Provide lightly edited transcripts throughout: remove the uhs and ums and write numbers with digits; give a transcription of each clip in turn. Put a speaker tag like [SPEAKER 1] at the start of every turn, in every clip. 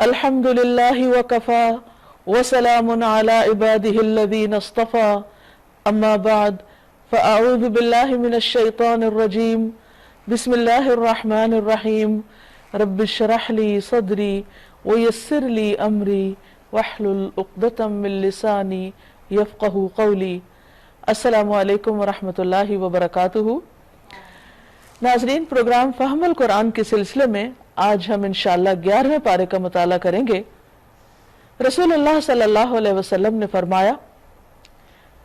[SPEAKER 1] الحمد للہ وکفا وسلام علی عبادہ الذین اصطفى اما بعد فاعوذ باللہ من الشیطان الرجیم بسم اللہ الرحمن الرحیم رب اشرح لی صدری ویسر لی امری واحلل عقدۃ من لسانی یفقہوا قولی۔ السلام علیکم ورحمۃ اللہ وبرکاتہ۔ ناظرین، پروگرام فہم القرآن کے سلسلے میں آج ہم انشاءاللہ 11ویں پارے کا مطالعہ کریں گے۔ رسول اللہ صلی اللہ علیہ وسلم نے فرمایا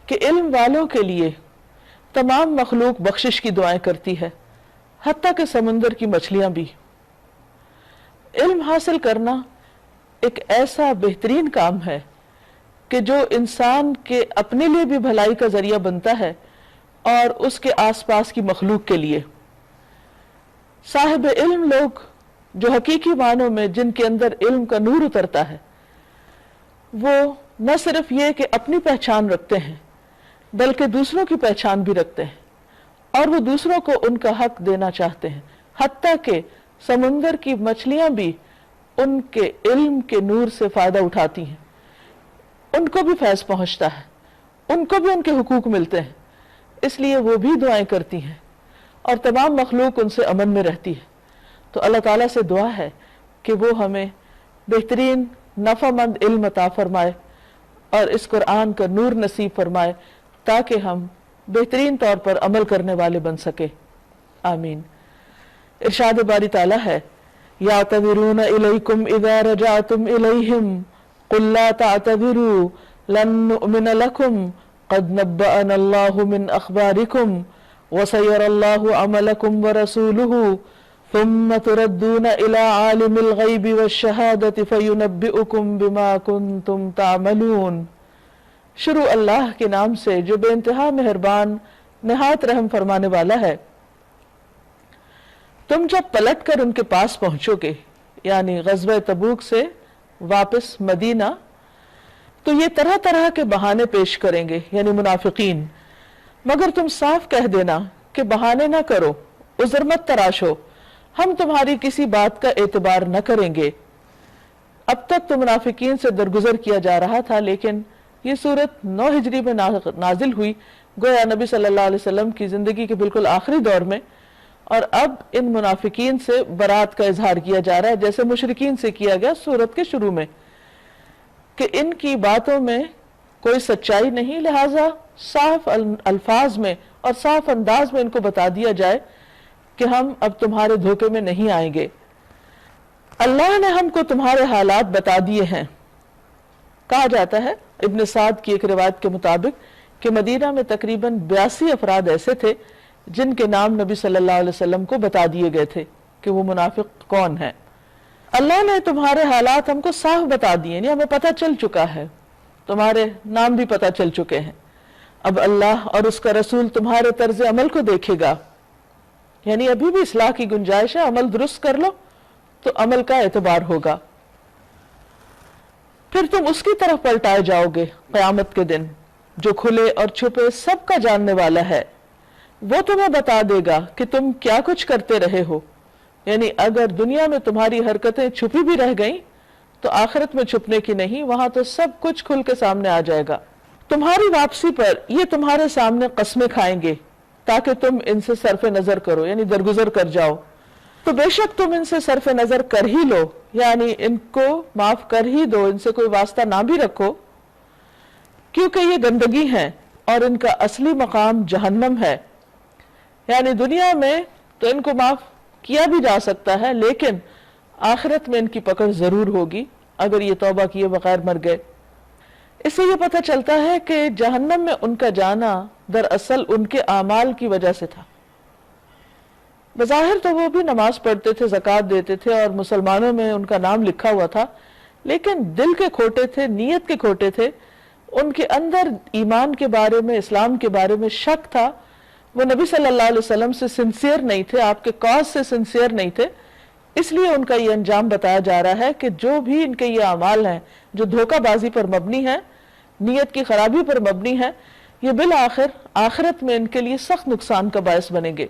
[SPEAKER 1] کہ علم والوں کے لیے تمام مخلوق بخشش کی دعائیں کرتی ہے، حتیٰ کہ سمندر کی مچھلیاں بھی۔ علم حاصل کرنا ایک ایسا بہترین کام ہے کہ جو انسان کے اپنے لیے بھی بھلائی کا ذریعہ بنتا ہے اور اس کے آس پاس کی مخلوق کے لیے۔ صاحب علم لوگ جو حقیقی معنوں میں جن کے اندر علم کا نور اترتا ہے، وہ نہ صرف یہ کہ اپنی پہچان رکھتے ہیں بلکہ دوسروں کی پہچان بھی رکھتے ہیں، اور وہ دوسروں کو ان کا حق دینا چاہتے ہیں، حتیٰ کہ سمندر کی مچھلیاں بھی ان کے علم کے نور سے فائدہ اٹھاتی ہیں، ان کو بھی فیض پہنچتا ہے، ان کو بھی ان کے حقوق ملتے ہیں، اس لیے وہ بھی دعائیں کرتی ہیں اور تمام مخلوق ان سے امن میں رہتی ہے۔ تو اللہ تعالیٰ سے دعا ہے کہ وہ ہمیں بہترین نفع مند علم عطا فرمائے اور اس قرآن کا نور نصیب فرمائے تاکہ ہم بہترین طور پر عمل کرنے والے بن سکے، آمین۔ ارشاد باری تعالیٰ ہے، یعتذرون الیکم اذا رجعتم الیہم قل لا تعتذروا لن نؤمن لکم قد نبأنا اللہ من اخبارکم وسيرى الله عملكم ورسوله ثم تردون إلى عالم الغيب والشهادة فينبئكم بما كنتم تعملون۔ شروع اللہ کے نام سے جو بے انتہا مہربان نہایت رحم فرمانے والا ہے۔ تم جب پلٹ کر ان کے پاس پہنچو گے، یعنی غزوہ تبوک سے واپس مدینہ، تو یہ طرح طرح کے بہانے پیش کریں گے، یعنی منافقین، مگر تم صاف کہہ دینا کہ بہانے نہ کرو، عذر مت تراشو، ہم تمہاری کسی بات کا اعتبار نہ کریں گے۔ اب تک تو منافقین سے درگزر کیا جا رہا تھا، لیکن یہ صورت 9 ہجری میں نازل ہوئی، گویا نبی صلی اللہ علیہ وسلم کی زندگی کے بالکل آخری دور میں، اور اب ان منافقین سے برات کا اظہار کیا جا رہا ہے، جیسے مشرکین سے کیا گیا صورت کے شروع میں، کہ ان کی باتوں میں کوئی سچائی نہیں، لہٰذا صاف الفاظ میں اور صاف انداز میں ان کو بتا دیا جائے کہ ہم اب تمہارے دھوکے میں نہیں آئیں گے۔ اللہ نے ہم کو تمہارے حالات بتا دیے ہیں۔ کہا جاتا ہے ابن سعد کی ایک روایت کے مطابق کہ مدینہ میں تقریباً 82 افراد ایسے تھے جن کے نام نبی صلی اللہ علیہ وسلم کو بتا دیے گئے تھے کہ وہ منافق کون ہیں۔ اللہ نے تمہارے حالات ہم کو صاف بتا دیے، یعنی ہمیں پتہ چل چکا ہے، تمہارے نام بھی پتہ چل چکے ہیں۔ اب اللہ اور اس کا رسول تمہارے طرز عمل کو دیکھے گا، یعنی ابھی بھی اصلاح کی گنجائش ہے، عمل درست کر لو تو عمل کا اعتبار ہوگا۔ پھر تم اس کی طرف پلٹائے جاؤ گے قیامت کے دن جو کھلے اور چھپے سب کا جاننے والا ہے، وہ تمہیں بتا دے گا کہ تم کیا کچھ کرتے رہے ہو، یعنی اگر دنیا میں تمہاری حرکتیں چھپی بھی رہ گئیں تو آخرت میں چھپنے کی نہیں، وہاں تو سب کچھ کھل کے سامنے آ جائے گا۔ تمہاری واپسی پر یہ تمہارے سامنے قسمیں کھائیں گے تاکہ تم ان سے صرف نظر کرو، یعنی درگزر کر جاؤ، تو بے شک تم ان سے صرف نظر کر ہی لو، یعنی ان کو معاف کر ہی دو، ان سے کوئی واسطہ نہ بھی رکھو، کیونکہ یہ گندگی ہیں اور ان کا اصلی مقام جہنم ہے۔ یعنی دنیا میں تو ان کو معاف کیا بھی جا سکتا ہے، لیکن آخرت میں ان کی پکڑ ضرور ہوگی اگر یہ توبہ کیے بغیر مر گئے۔ اس سے یہ پتہ چلتا ہے کہ جہنم میں ان کا جانا دراصل ان کے اعمال کی وجہ سے تھا۔ بظاہر تو وہ بھی نماز پڑھتے تھے، زکوٰۃ دیتے تھے اور مسلمانوں میں ان کا نام لکھا ہوا تھا، لیکن دل کے کھوٹے تھے، نیت کے کھوٹے تھے، ان کے اندر ایمان کے بارے میں، اسلام کے بارے میں شک تھا، وہ نبی صلی اللہ علیہ وسلم سے سنسیئر نہیں تھے، آپ کے کاز سے سنسیئر نہیں تھے، اس لیے ان کا یہ انجام بتایا جا رہا ہے کہ جو بھی ان کے یہ اعمال ہیں جو دھوکہ بازی پر مبنی ہیں، نیت کی خرابی پر مبنی ہیں، یہ بالآخر آخرت میں ان کے لیے سخت نقصان کا باعث بنیں گے۔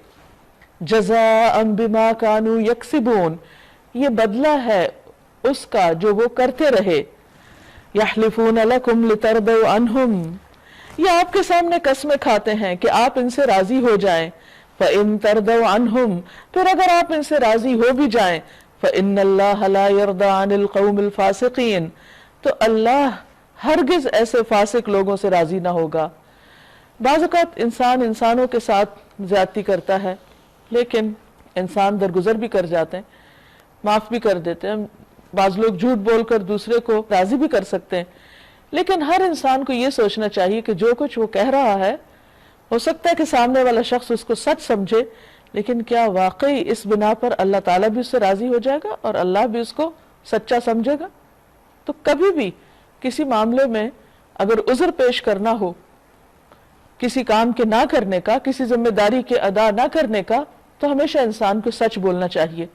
[SPEAKER 1] جزاء بما كانوا یکسبون، یہ بدلہ ہے اس کا جو وہ کرتے رہے. یحلفون لکم لترضوا عنہم، یہ آپ کے سامنے قسمیں کھاتے ہیں کہ آپ ان سے راضی ہو جائیں. فإن ترضوا عنہم، پھر اگر آپ ان سے راضی ہو بھی جائیں، فإن اللہ لا يرضى عن القوم الفاسقین، تو اللہ ہرگز ایسے فاسق لوگوں سے راضی نہ ہوگا. بعض اوقات انسان انسانوں کے ساتھ زیادتی کرتا ہے، لیکن انسان درگزر بھی کر جاتے ہیں، معاف بھی کر دیتے ہیں. بعض لوگ جھوٹ بول کر دوسرے کو راضی بھی کر سکتے ہیں، لیکن ہر انسان کو یہ سوچنا چاہیے کہ جو کچھ وہ کہہ رہا ہے، ہو سکتا ہے کہ سامنے والا شخص اس کو سچ سمجھے، لیکن کیا واقعی اس بنا پر اللہ تعالیٰ بھی اس سے راضی ہو جائے گا اور اللہ بھی اس کو سچا سمجھے گا؟ تو کبھی بھی کسی معاملے میں اگر عذر پیش کرنا ہو، کسی کام کے نہ کرنے کا، کسی ذمہ داری کے ادا نہ کرنے کا، تو ہمیشہ انسان کو سچ بولنا چاہیے.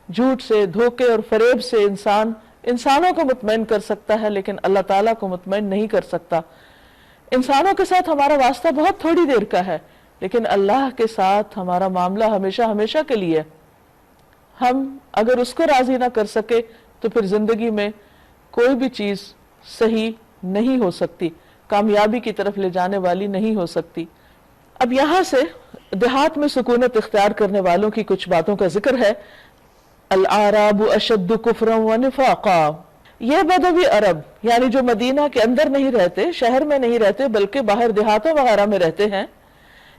[SPEAKER 1] جھوٹ سے، دھوکے اور فریب سے انسان انسانوں کو مطمئن کر سکتا ہے، لیکن اللہ تعالیٰ کو مطمئن نہیں کر سکتا. انسانوں کے ساتھ ہمارا واسطہ بہت تھوڑی دیر کا ہے، لیکن اللہ کے ساتھ ہمارا معاملہ ہمیشہ ہمیشہ کے لیے. ہم اگر اس کو راضی نہ کر سکے تو پھر زندگی میں کوئی بھی چیز صحیح نہیں ہو سکتی، کامیابی کی طرف لے جانے والی نہیں ہو سکتی. اب یہاں سے دیہات میں سکونت اختیار کرنے والوں کی کچھ باتوں کا ذکر ہے. الاعراب اشد کفرا ونفاقا، یہ بدوی عرب یعنی جو مدینہ کے اندر نہیں رہتے، شہر میں نہیں رہتے، بلکہ باہر دیہاتوں وغیرہ میں رہتے ہیں،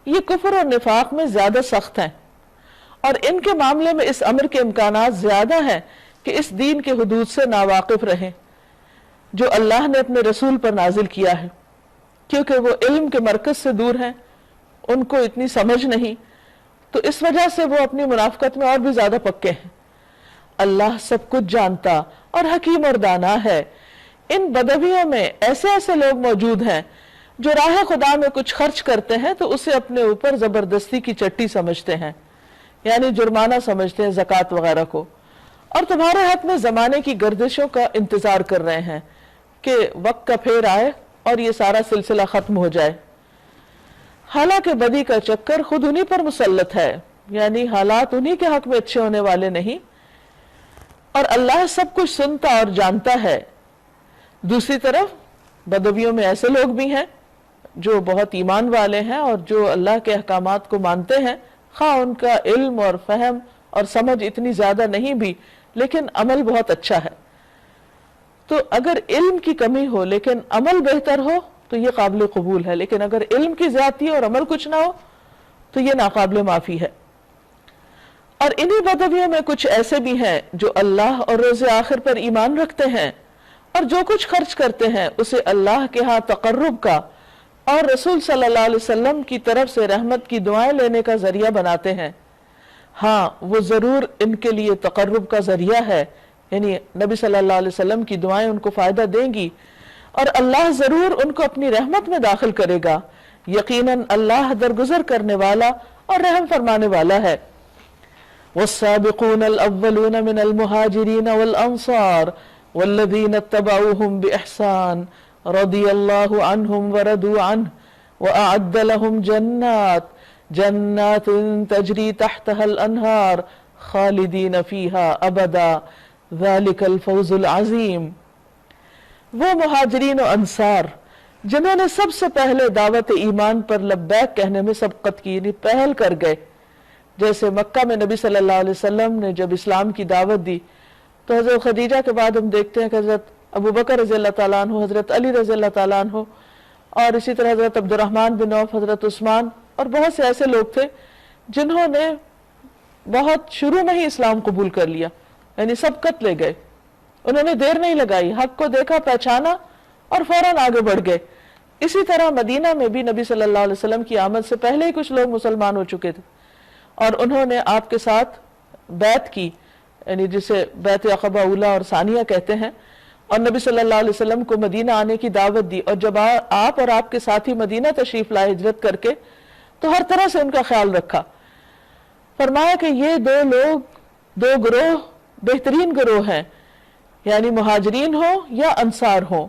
[SPEAKER 1] یہ کفر اور نفاق میں زیادہ سخت ہیں، اور ان کے معاملے میں اس امر کے امکانات زیادہ ہیں کہ اس دین کے حدود سے ناواقف رہیں جو اللہ نے اپنے رسول پر نازل کیا ہے، کیونکہ وہ علم کے مرکز سے دور ہیں، ان کو اتنی سمجھ نہیں، تو اس وجہ سے وہ اپنی منافقت میں اور بھی زیادہ پکے ہیں. اللہ سب کچھ جانتا اور حکیم اور دانا ہے. ان بدویوں میں ایسے ایسے لوگ موجود ہیں جو راہ خدا میں کچھ خرچ کرتے ہیں تو اسے اپنے اوپر زبردستی کی چٹی سمجھتے ہیں، یعنی جرمانہ سمجھتے ہیں زکوٰۃ وغیرہ کو، اور تمہارے حق میں زمانے کی گردشوں کا انتظار کر رہے ہیں کہ وقت کا پھیر آئے اور یہ سارا سلسلہ ختم ہو جائے. حالانکہ بدی کا چکر خود انہی پر مسلط ہے، یعنی حالات انہی کے حق میں اچھے ہونے والے نہیں، اور اللہ سب کچھ سنتا اور جانتا ہے. دوسری طرف بدویوں میں ایسے لوگ بھی ہیں جو بہت ایمان والے ہیں اور جو اللہ کے احکامات کو مانتے ہیں، خواہ ان کا علم اور فہم اور سمجھ اتنی زیادہ نہیں بھی، لیکن عمل بہت اچھا ہے. تو اگر علم کی کمی ہو لیکن عمل بہتر ہو تو یہ قابل قبول ہے، لیکن اگر علم کی زیادتی اور عمل کچھ نہ ہو تو یہ ناقابل معافی ہے. اور انہی بدویوں میں کچھ ایسے بھی ہیں جو اللہ اور روز آخر پر ایمان رکھتے ہیں، اور جو کچھ خرچ کرتے ہیں اسے اللہ کے ہاں تقرب کا اور رسول صلی اللہ علیہ وسلم کی طرف سے رحمت کی دعائیں لینے کا ذریعہ بناتے ہیں. ہاں وہ ضرور ان کے لیے تقرب کا ذریعہ ہے، یعنی نبی صلی اللہ علیہ وسلم کی دعائیں ان کو فائدہ دیں گی، اور اللہ ضرور ان کو اپنی رحمت میں داخل کرے گا. یقیناً اللہ درگزر کرنے والا اور رحم فرمانے والا ہے. والسابقون الأولون من المهاجرين والأنصار والذين اتبعوهم بإحسان رضي الله عنهم ورضوا عنه وأعد لهم جنات تجري تحتها الأنهار خالدين فيها أبدا ذلك الفوز العظيم. وہ مہاجرین و انصار جنہوں نے سب سے پہلے دعوت ایمان پر لبیک کہنے میں سبقت کی، یعنی پہل کر گئے. جیسے مکہ میں نبی صلی اللہ علیہ وسلم نے جب اسلام کی دعوت دی تو حضرت خدیجہ کے بعد ہم دیکھتے ہیں کہ حضرت ابو بکر رضی اللہ تعالیٰ عنہ، حضرت علی رضی اللہ تعالیٰ عنہ، اور اسی طرح حضرت عبد الرحمن بن عوف، حضرت عثمان، اور بہت سے ایسے لوگ تھے جنہوں نے بہت شروع میں ہی اسلام قبول کر لیا، یعنی سبقت لے گئے. انہوں نے دیر نہیں لگائی، حق کو دیکھا، پہچانا اور فوراً آگے بڑھ گئے. اسی طرح مدینہ میں بھی نبی صلی اللہ علیہ وسلم کی آمد سے پہلے ہی کچھ لوگ مسلمان ہو چکے تھے، اور انہوں نے آپ کے ساتھ بیعت کی، یعنی جسے بیعت عقبہ اولیٰ اور ثانیہ کہتے ہیں، اور نبی صلی اللہ علیہ وسلم کو مدینہ آنے کی دعوت دی. اور جب آپ اور آپ کے ساتھی مدینہ تشریف لائے ہجرت کر کے تو ہر طرح سے ان کا خیال رکھا. فرمایا کہ یہ دو گروہ بہترین گروہ ہیں، یعنی مہاجرین ہو یا انصار ہو،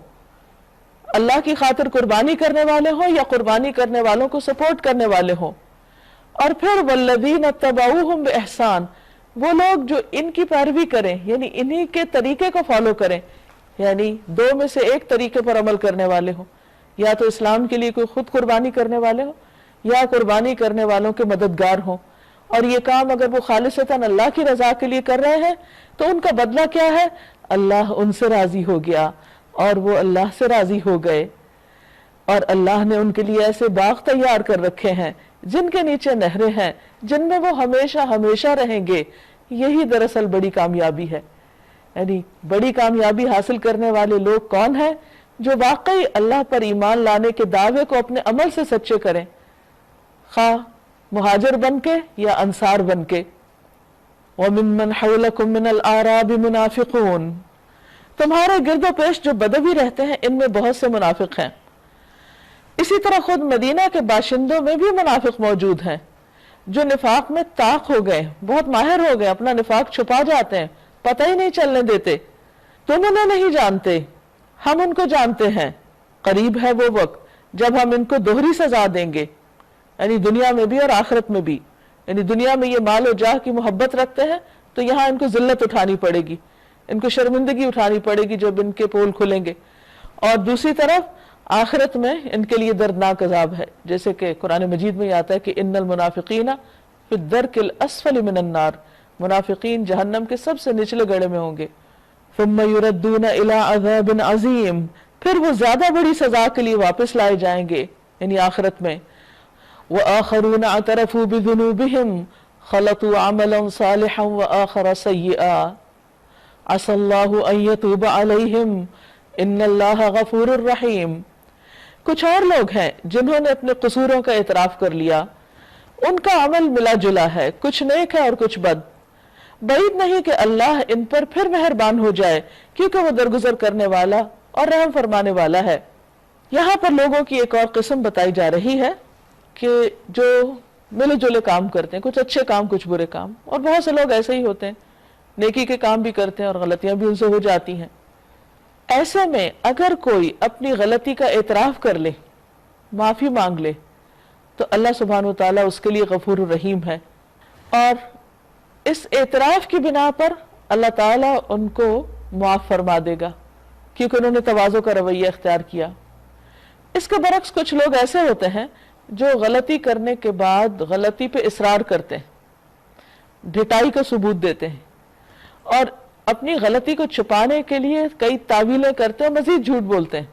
[SPEAKER 1] اللہ کی خاطر قربانی کرنے والے ہوں یا قربانی کرنے والوں کو سپورٹ کرنے والے ہوں. اور پھر والذین اتبعوہم بإحسان، وہ لوگ جو ان کی پیروی کریں، یعنی انہی کے طریقے کو فالو کریں، یعنی دو میں سے ایک طریقے پر عمل کرنے والے ہوں، یا تو اسلام کے لیے کوئی خود قربانی کرنے والے ہوں یا قربانی کرنے والوں کے مددگار ہوں، اور یہ کام اگر وہ خالصتاً اللہ کی رضا کے لیے کر رہے ہیں تو ان کا بدلہ کیا ہے؟ اللہ ان سے راضی ہو گیا اور وہ اللہ سے راضی ہو گئے، اور اللہ نے ان کے لیے ایسے باغ تیار کر رکھے ہیں جن کے نیچے نہریں ہیں جن میں وہ ہمیشہ ہمیشہ رہیں گے۔ یہی دراصل بڑی کامیابی ہے، یعنی بڑی کامیابی حاصل کرنے والے لوگ کون ہیں؟ جو واقعی اللہ پر ایمان لانے کے دعوے کو اپنے عمل سے سچے کریں، خواہ مہاجر بن کے یا انصار بن کے۔ وَمِمَّنْ حَوْلَكُمْ مِنَ الْأَعْرَابِ مُنَافِقُونَ، تمہارے گرد و پیش جو بدوی رہتے ہیں ان میں بہت سے منافق ہیں۔ اسی طرح خود مدینہ کے باشندوں میں بھی منافق موجود ہیں جو نفاق میں طاق ہو گئے، بہت ماہر ہو گئے، اپنا نفاق چھپا جاتے ہیں، پتہ ہی نہیں چلنے دیتے۔ تم انہیں نہیں جانتے، ہم ان کو جانتے ہیں، قریب ہے وہ وقت جب ہم ان کو دوہری سزا دیں گے، یعنی دنیا میں بھی اور آخرت میں بھی۔ یعنی دنیا میں یہ مال و جاہ کی محبت رکھتے ہیں تو یہاں ان کو ذلت اٹھانی پڑے گی، ان کو شرمندگی اٹھانی پڑے گی جب ان کے پول کھلیں گے، اور دوسری طرف آخرت میں ان کے لیے دردناک عذاب ہے، جیسے کہ قرآن مجید میں آتا ہے کہ ان المنافقین فی الدرک الاسفل من النار، منافقین جہنم کے سب سے نچلے گڑھے میں ہوں گے۔ ثم یردون الی عذاب عظیم، پھر وہ زیادہ بڑی سزا کے لیے واپس لائے جائیں گے، یعنی آخرت میں۔ وآخرون اعترفوا بذنوبہم خلطوا عملا صالحا وآخر سیئا عسى اللہ ان یتوب علیہم ان اللہ غفور الرحیم۔ کچھ اور لوگ ہیں جنہوں نے اپنے قصوروں کا اعتراف کر لیا، ان کا عمل ملا جلا ہے، کچھ نیک ہے اور کچھ بد۔ بعید نہیں کہ اللہ ان پر پھر مہربان ہو جائے کیونکہ وہ درگزر کرنے والا اور رحم فرمانے والا ہے۔ یہاں پر لوگوں کی ایک اور قسم بتائی جا رہی ہے کہ جو ملے جلے کام کرتے ہیں، کچھ اچھے کام کچھ برے کام، اور بہت سے لوگ ایسے ہی ہوتے ہیں، نیکی کے کام بھی کرتے ہیں اور غلطیاں بھی ان سے ہو جاتی ہیں۔ ایسے میں اگر کوئی اپنی غلطی کا اعتراف کر لے، معافی مانگ لے، تو اللہ سبحانہ وتعالیٰ اس کے لیے غفور الرحیم ہے، اور اس اعتراف کی بنا پر اللہ تعالیٰ ان کو معاف فرما دے گا کیونکہ انہوں نے تواضع کا رویہ اختیار کیا۔ اس کے برعکس کچھ لوگ ایسے ہوتے ہیں جو غلطی کرنے کے بعد غلطی پہ اصرار کرتے ہیں، ڈھٹائی کا ثبوت دیتے ہیں، اور اپنی غلطی کو چھپانے کے لیے کئی تعویلیں کرتے ہیں، مزید جھوٹ بولتے ہیں،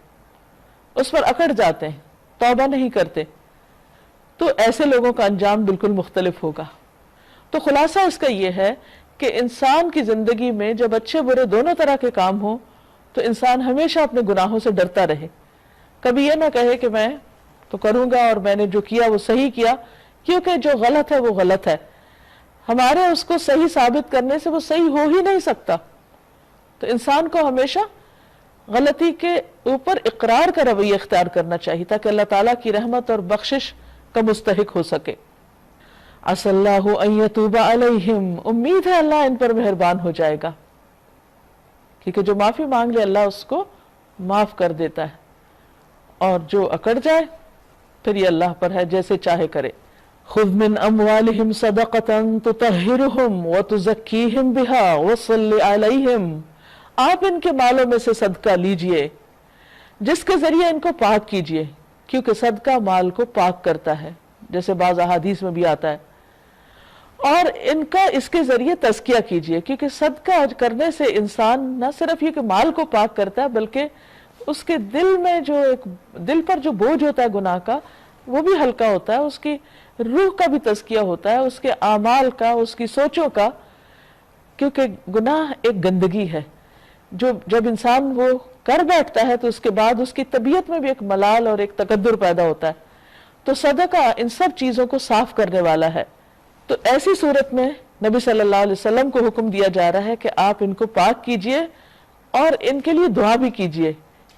[SPEAKER 1] اس پر اکڑ جاتے ہیں، توبہ نہیں کرتے، تو ایسے لوگوں کا انجام بالکل مختلف ہوگا۔ تو خلاصہ اس کا یہ ہے کہ انسان کی زندگی میں جب اچھے برے دونوں طرح کے کام ہوں تو انسان ہمیشہ اپنے گناہوں سے ڈرتا رہے، کبھی یہ نہ کہے کہ میں تو کروں گا اور میں نے جو کیا وہ صحیح کیا، کیونکہ جو غلط ہے وہ غلط ہے، ہمارے اس کو صحیح ثابت کرنے سے وہ صحیح ہو ہی نہیں سکتا۔ تو انسان کو ہمیشہ غلطی کے اوپر اقرار کا رویہ اختیار کرنا چاہیے تاکہ اللہ تعالیٰ کی رحمت اور بخشش کا مستحق ہو سکے۔ عسى اللہ ان یتوب علیہم، امید ہے اللہ ان پر مہربان ہو جائے گا، کیونکہ جو معافی مانگ لے اللہ اس کو معاف کر دیتا ہے، اور جو اکڑ جائے پھر یہ اللہ پر ہے، جیسے چاہے کرے۔ خذ من اموالہم صدقۃ تطہرہم وتزکیہم بہا وصل علیہم، آپ ان کے مالوں میں سے صدقہ لیجئے جس کے ذریعے ان کو پاک کیجئے، کیونکہ صدقہ مال کو پاک کرتا ہے، جیسے بعض احادیث میں بھی آتا ہے، اور ان کا اس کے ذریعے تزکیہ کیجئے، کیونکہ صدقہ کرنے سے انسان نہ صرف یہ کہ مال کو پاک کرتا ہے بلکہ اس کے دل میں جو دل پر جو بوجھ ہوتا ہے گناہ کا وہ بھی ہلکا ہوتا ہے، اس کی روح کا بھی تزکیہ ہوتا ہے، اس کے اعمال کا، اس کی سوچوں کا، کیونکہ گناہ ایک گندگی ہے جو جب انسان وہ کر بیٹھتا ہے تو اس کے بعد اس کی طبیعت میں بھی ایک ملال اور ایک تکدر پیدا ہوتا ہے۔ تو صدقہ ان سب چیزوں کو صاف کرنے والا ہے۔ تو ایسی صورت میں نبی صلی اللہ علیہ وسلم کو حکم دیا جا رہا ہے کہ آپ ان کو پاک کیجئے اور ان کے لیے دعا بھی کیجئے،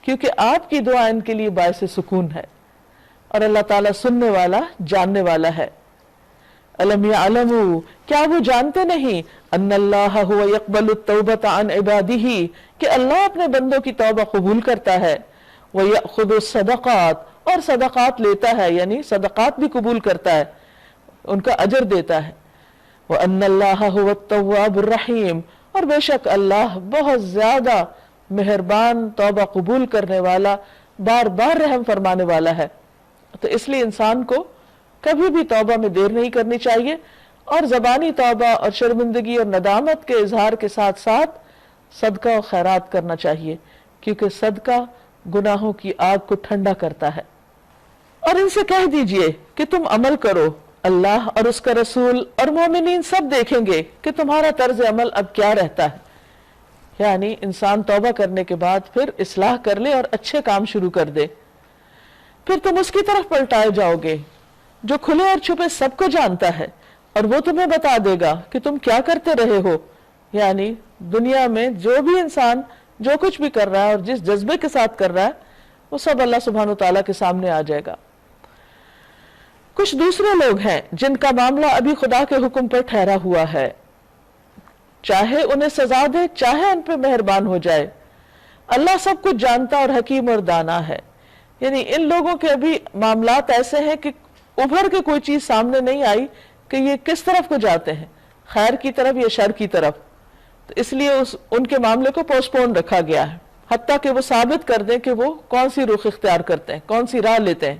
[SPEAKER 1] کیونکہ آپ کی دعا ان کے لیے باعث سکون ہے، اور اللہ تعالیٰ سننے والا جاننے والا ہے۔ الم یعلموا، کیا وہ جانتے نہیں، ان اللہ هو یقبل التوبۃ عن عبادہ، کہ اللہ اپنے بندوں کی توبہ قبول کرتا ہے، ویأخذ الصدقات، اور صدقات لیتا ہے، یعنی صدقات بھی قبول کرتا ہے، ان کا اجر دیتا ہے، وَأَنَّ اللَّهَ هُوَ التَّوَّابُ الرَّحِيمُ، اور بے شک اللہ بہت زیادہ مہربان، توبہ قبول کرنے والا، بار بار رحم فرمانے والا ہے۔ تو اس لیے انسان کو کبھی بھی توبہ میں دیر نہیں کرنی چاہیے، اور زبانی توبہ اور شرمندگی اور ندامت کے اظہار کے ساتھ ساتھ صدقہ و خیرات کرنا چاہیے، کیونکہ صدقہ گناہوں کی آگ کو ٹھنڈا کرتا ہے۔ اور ان سے کہہ دیجئے کہ تم عمل کرو، اللہ اور اس کا رسول اور مومنین سب دیکھیں گے کہ تمہارا طرز عمل اب کیا رہتا ہے۔ یعنی انسان توبہ کرنے کے بعد پھر اصلاح کر لے اور اچھے کام شروع کر دے، پھر تم اس کی طرف پلٹائے جاؤ گے جو کھلے اور چھپے سب کو جانتا ہے، اور وہ تمہیں بتا دے گا کہ تم کیا کرتے رہے ہو۔ یعنی دنیا میں جو بھی انسان جو کچھ بھی کر رہا ہے اور جس جذبے کے ساتھ کر رہا ہے، وہ سب اللہ سبحانہ وتعالیٰ کے سامنے آ جائے گا۔ کچھ دوسرے لوگ ہیں جن کا معاملہ ابھی خدا کے حکم پر ٹھہرا ہوا ہے، چاہے انہیں سزا دے چاہے ان پہ مہربان ہو جائے، اللہ سب کچھ جانتا اور حکیم اور دانا ہے۔ یعنی ان لوگوں کے ابھی معاملات ایسے ہیں کہ ابھر کے کوئی چیز سامنے نہیں آئی کہ یہ کس طرف کو جاتے ہیں، خیر کی طرف یا شر کی طرف، تو اس لیے ان کے معاملے کو پوسٹ پون رکھا گیا ہے، حتیٰ کہ وہ ثابت کر دیں کہ وہ کون سی رخ اختیار کرتے ہیں، کون سی راہ لیتے ہیں۔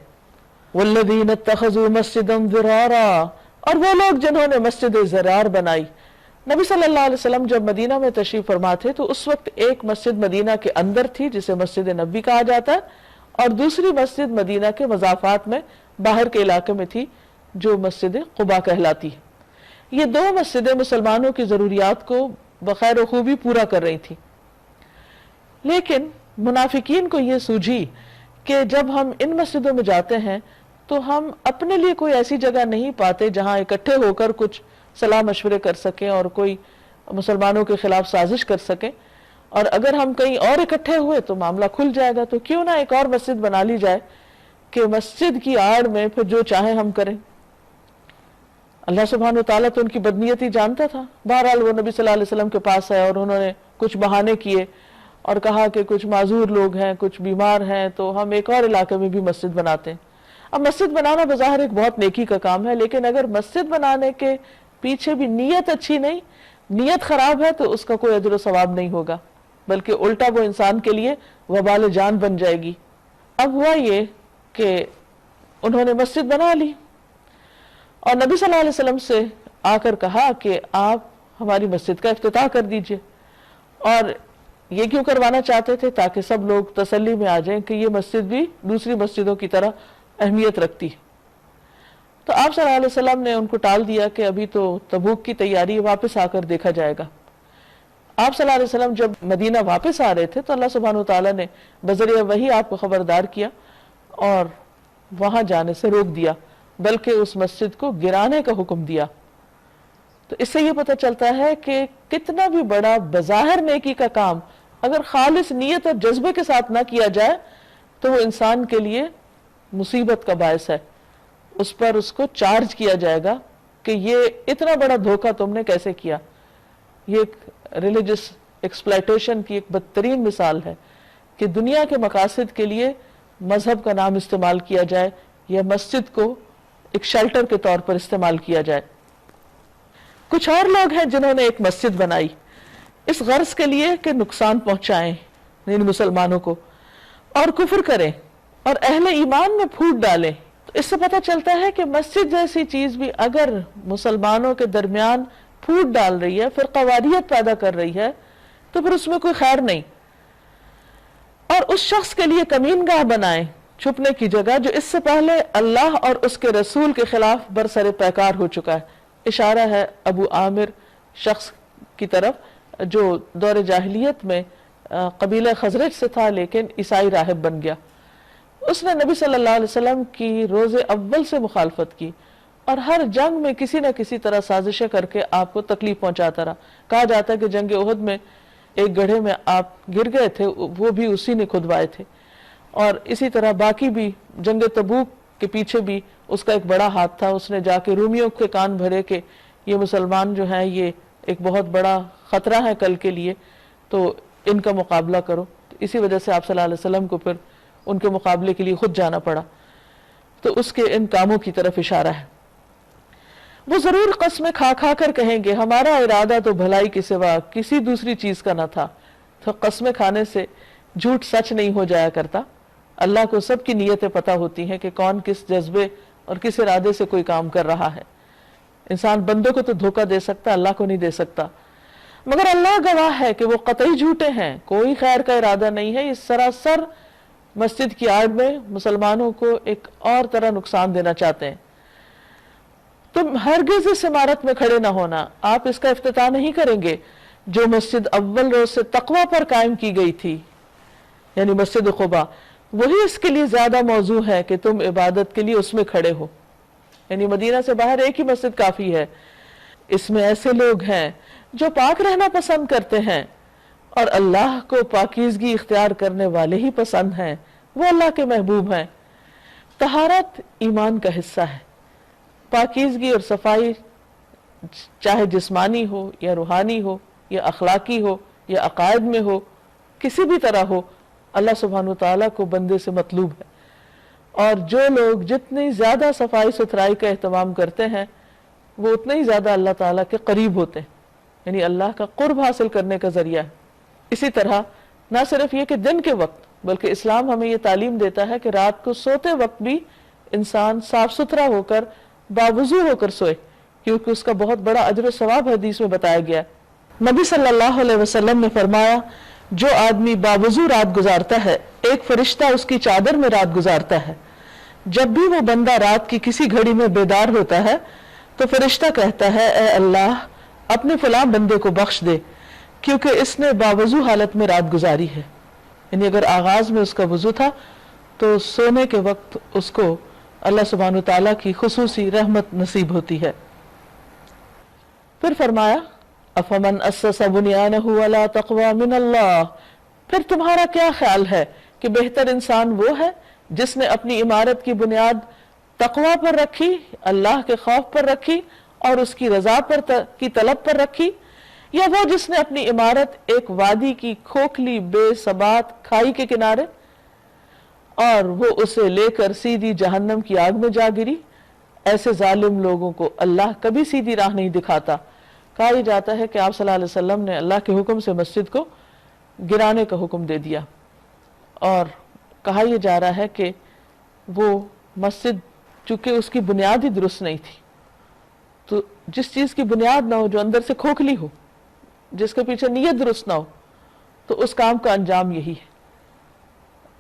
[SPEAKER 1] والذین اتخذوا مسجدا ضرارا، اور وہ لوگ جنہوں نے مسجد ضرار بنائی۔ نبی صلی اللہ علیہ وسلم جب مدینہ میں تشریف فرما تھے تو اس وقت ایک مسجد مدینہ کے اندر تھی جسے مسجد نبوی کہا جاتا ہے، اور دوسری مسجد مدینہ کے مضافات میں باہر کے علاقے میں تھی جو مسجد قباء کہلاتی ہے۔ یہ دو مسجدیں مسلمانوں کی ضروریات کو بخیر و خوبی پورا کر رہی تھی، لیکن منافقین کو یہ سوجھی کہ جب ہم ان مسجدوں میں جاتے ہیں تو ہم اپنے لیے کوئی ایسی جگہ نہیں پاتے جہاں اکٹھے ہو کر کچھ صلاح مشورے کر سکیں اور کوئی مسلمانوں کے خلاف سازش کر سکیں، اور اگر ہم کہیں اور اکٹھے ہوئے تو معاملہ کھل جائے گا، تو کیوں نہ ایک اور مسجد بنا لی جائے کہ مسجد کی آڑ میں پھر جو چاہیں ہم کریں۔ اللہ سبحانہ وتعالیٰ تو ان کی بدنیتی جانتا تھا۔ بہرحال وہ نبی صلی اللہ علیہ وسلم کے پاس آئے اور انہوں نے کچھ بہانے کیے اور کہا کہ کچھ معذور لوگ ہیں، کچھ بیمار ہیں، تو ہم ایک اور علاقے میں بھی مسجد بناتے ہیں۔ اب مسجد بنانا بظاہر ایک بہت نیکی کا کام ہے، لیکن اگر مسجد بنانے کے پیچھے بھی نیت اچھی نہیں، نیت خراب ہے، تو اس کا کوئی اجر و ثواب نہیں ہوگا، بلکہ الٹا وہ انسان کے لیے وبال جان بن جائے گی۔ اب ہوا یہ کہ انہوں نے مسجد بنا لی اور نبی صلی اللہ علیہ وسلم سے آ کر کہا کہ آپ ہماری مسجد کا افتتاح کر دیجئے، اور یہ کیوں کروانا چاہتے تھے؟ تاکہ سب لوگ تسلی میں آ جائیں کہ یہ مسجد بھی دوسری مسجدوں کی طرح اہمیت رکھتی ہے۔ تو آپ صلی اللہ علیہ وسلم نے ان کو ٹال دیا کہ ابھی تو تبوک کی تیاری، واپس آ کر دیکھا جائے گا۔ آپ صلی اللہ علیہ وسلم جب مدینہ واپس آ رہے تھے تو اللہ سبحانہ وتعالیٰ نے بذریعہ وحی آپ کو خبردار کیا اور وہاں جانے سے روک دیا، بلکہ اس مسجد کو گرانے کا حکم دیا۔ تو اس سے یہ پتہ چلتا ہے کہ کتنا بھی بڑا بظاہر نیکی کا کام اگر خالص نیت اور جذبے کے ساتھ نہ کیا جائے تو وہ انسان کے لیے مصیبت کا باعث ہے، اس پر اس کو چارج کیا جائے گا کہ یہ اتنا بڑا دھوکہ تم نے کیسے کیا۔ یہ ایک ریلیجس ایکسپلائٹیشن کی ایک بدترین مثال ہے کہ دنیا کے مقاصد کے لیے مذہب کا نام استعمال کیا جائے یا مسجد کو ایک شیلٹر کے طور پر استعمال کیا جائے۔ کچھ اور لوگ ہیں جنہوں نے ایک مسجد بنائی اس غرض کے لیے کہ نقصان پہنچائیں یعنی مسلمانوں کو، اور کفر کریں اور اہل ایمان میں پھوٹ ڈالیں۔ تو اس سے پتہ چلتا ہے کہ مسجد جیسی چیز بھی اگر مسلمانوں کے درمیان پھوٹ ڈال رہی ہے، فرقہ واریت پیدا کر رہی ہے، تو پھر اس میں کوئی خیر نہیں۔ اور اس شخص کے لیے کمین گاہ بنائیں، چھپنے کی جگہ، جو اس سے پہلے اللہ اور اس کے رسول کے خلاف برسر پیکار ہو چکا ہے۔ اشارہ ہے ابو عامر شخص کی طرف جو دور جاہلیت میں قبیلہ خزرج سے تھا لیکن عیسائی راہب بن گیا۔ اس نے نبی صلی اللہ علیہ وسلم کی روز اول سے مخالفت کی اور ہر جنگ میں کسی نہ کسی طرح سازشیں کر کے آپ کو تکلیف پہنچاتا رہا۔ کہا جاتا ہے کہ جنگ احد میں ایک گڑھے میں آپ گر گئے تھے، وہ بھی اسی نے کھدوائے تھے، اور اسی طرح باقی بھی جنگ تبوک کے پیچھے بھی اس کا ایک بڑا ہاتھ تھا۔ اس نے جا کے رومیوں کے کان بھرے کہ یہ مسلمان جو ہیں یہ ایک بہت بڑا خطرہ ہے کل کے لیے، تو ان کا مقابلہ کرو۔ اسی وجہ سے آپ صلی اللہ علیہ وسلم کو پھر ان کے مقابلے کے لیے خود جانا پڑا۔ تو اس کے ان کاموں کی طرف اشارہ ہے۔ وہ ضرور قسمیں کھا کھا کر کہیں گے ہمارا ارادہ تو بھلائی کے سوا کسی دوسری چیز کا نہ تھا۔ تو قسمیں کھانے سے جھوٹ سچ نہیں ہو جایا کرتا۔ اللہ کو سب کی نیتیں پتہ ہوتی ہیں کہ کون کس جذبے اور کس ارادے سے کوئی کام کر رہا ہے۔ انسان بندوں کو تو دھوکہ دے سکتا، اللہ کو نہیں دے سکتا، مگر اللہ گواہ ہے کہ وہ قطعی جھوٹے ہیں، کوئی خیر کا ارادہ نہیں ہے۔ یہ سراسر مسجد کی آڑ میں مسلمانوں کو ایک اور طرح نقصان دینا چاہتے ہیں۔ تم ہرگز اس عمارت میں کھڑے نہ ہونا، آپ اس کا افتتاح نہیں کریں گے جو مسجد اول روز سے تقوی پر قائم کی گئی تھی، یعنی مسجد قباء، وہی اس کے لیے زیادہ موضوع ہے کہ تم عبادت کے لیے اس میں کھڑے ہو۔ یعنی مدینہ سے باہر ایک ہی مسجد کافی ہے۔ اس میں ایسے لوگ ہیں جو پاک رہنا پسند کرتے ہیں، اور اللہ کو پاکیزگی اختیار کرنے والے ہی پسند ہیں، وہ اللہ کے محبوب ہیں۔ طہارت ایمان کا حصہ ہے۔ پاکیزگی اور صفائی چاہے جسمانی ہو یا روحانی ہو یا اخلاقی ہو یا عقائد میں ہو، کسی بھی طرح ہو، اللہ سبحانہ وتعالیٰ کو بندے سے مطلوب ہے۔ اور جو لوگ جتنی زیادہ صفائی ستھرائی کا اہتمام کرتے ہیں وہ اتنے ہی زیادہ اللہ تعالیٰ کے قریب ہوتے ہیں، یعنی اللہ کا قرب حاصل کرنے کا ذریعہ ہے۔ اسی طرح نہ صرف یہ کہ دن کے وقت، بلکہ اسلام ہمیں یہ تعلیم دیتا ہے کہ رات کو سوتے وقت بھی انسان صاف ستھرا ہو کر باوضو ہو کر سوئے، کیونکہ اس کا بہت بڑا اجر و ثواب حدیث میں بتایا گیا ہے۔ نبی صلی اللہ علیہ وسلم نے فرمایا جو آدمی باوضو رات گزارتا ہے ایک فرشتہ اس کی چادر میں رات گزارتا ہے۔ جب بھی وہ بندہ رات کی کسی گھڑی میں بیدار ہوتا ہے تو فرشتہ کہتا ہے اے اللہ اپنے فلاں بندے کو بخش دے کیونکہ اس نے باوضو حالت میں رات گزاری ہے۔ یعنی اگر آغاز میں اس کا وضو تھا تو سونے کے وقت اس کو اللہ سبحانہ تعالیٰ کی خصوصی رحمت نصیب ہوتی ہے۔ پھر فرمایا افمن اسس بنیانہ علی تقوی من اللہ، پھر تمہارا کیا خیال ہے کہ بہتر انسان وہ ہے جس نے اپنی عمارت کی بنیاد تقوی پر رکھی، اللہ کے خوف پر رکھی اور اس کی رضا پر کی طلب پر رکھی، یا وہ جس نے اپنی عمارت ایک وادی کی کھوکھلی بے ثبات کھائی کے کنارے اور وہ اسے لے کر سیدھی جہنم کی آگ میں جا گری؟ ایسے ظالم لوگوں کو اللہ کبھی سیدھی راہ نہیں دکھاتا۔ کہا یہ جاتا ہے کہ آپ صلی اللہ علیہ وسلم نے اللہ کے حکم سے مسجد کو گرانے کا حکم دے دیا، اور کہا یہ جا رہا ہے کہ وہ مسجد چونکہ اس کی بنیاد ہی درست نہیں تھی، تو جس چیز کی بنیاد نہ ہو، جو اندر سے کھوکھلی ہو، جس کے پیچھے نیت درست نہ ہو، تو اس کام کا انجام یہی ہے۔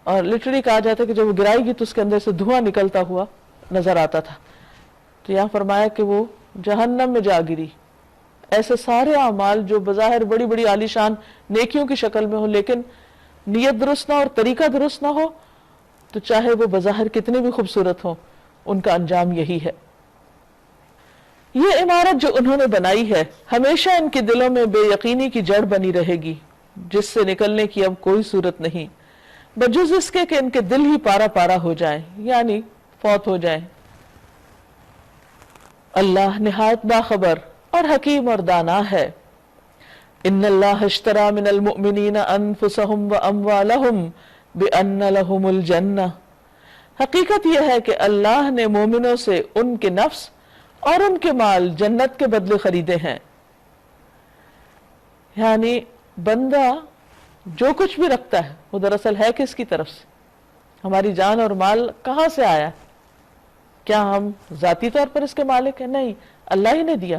[SPEAKER 1] اور لٹرلی کہا جاتا ہے کہ جب وہ گرائی گی تو اس کے اندر سے دھواں نکلتا ہوا نظر آتا تھا۔ تو یہاں فرمایا کہ وہ جہنم میں جا گری۔ ایسے سارے اعمال جو بظاہر بڑی بڑی عالیشان نیکیوں کی شکل میں ہو لیکن نیت درست نہ اور طریقہ درست نہ ہو، تو چاہے وہ بظاہر کتنے بھی خوبصورت ہوں، ان کا انجام یہی ہے۔ یہ عمارت جو انہوں نے بنائی ہے ہمیشہ ان کے دلوں میں بے یقینی کی جڑ بنی رہے گی، جس سے نکلنے کی اب کوئی صورت نہیں، بجز اس کے کہ ان کے دل ہی پارا پارا ہو جائیں، یعنی فوت ہو جائیں۔ اللہ نہایت باخبر اور حکیم اور دانا ہے۔ ان اللہ اشتری من المؤمنین انفسهم واموالهم بان لهم الجنہ، حقیقت یہ ہے کہ اللہ نے مومنوں سے ان کے نفس اور ان کے مال جنت کے بدلے خریدے ہیں۔ یعنی بندہ جو کچھ بھی رکھتا ہے وہ دراصل ہے کس کی طرف سے؟ ہماری جان اور مال کہاں سے آیا؟ کیا ہم ذاتی طور پر اس کے مالک ہیں؟ نہیں، اللہ ہی نے دیا۔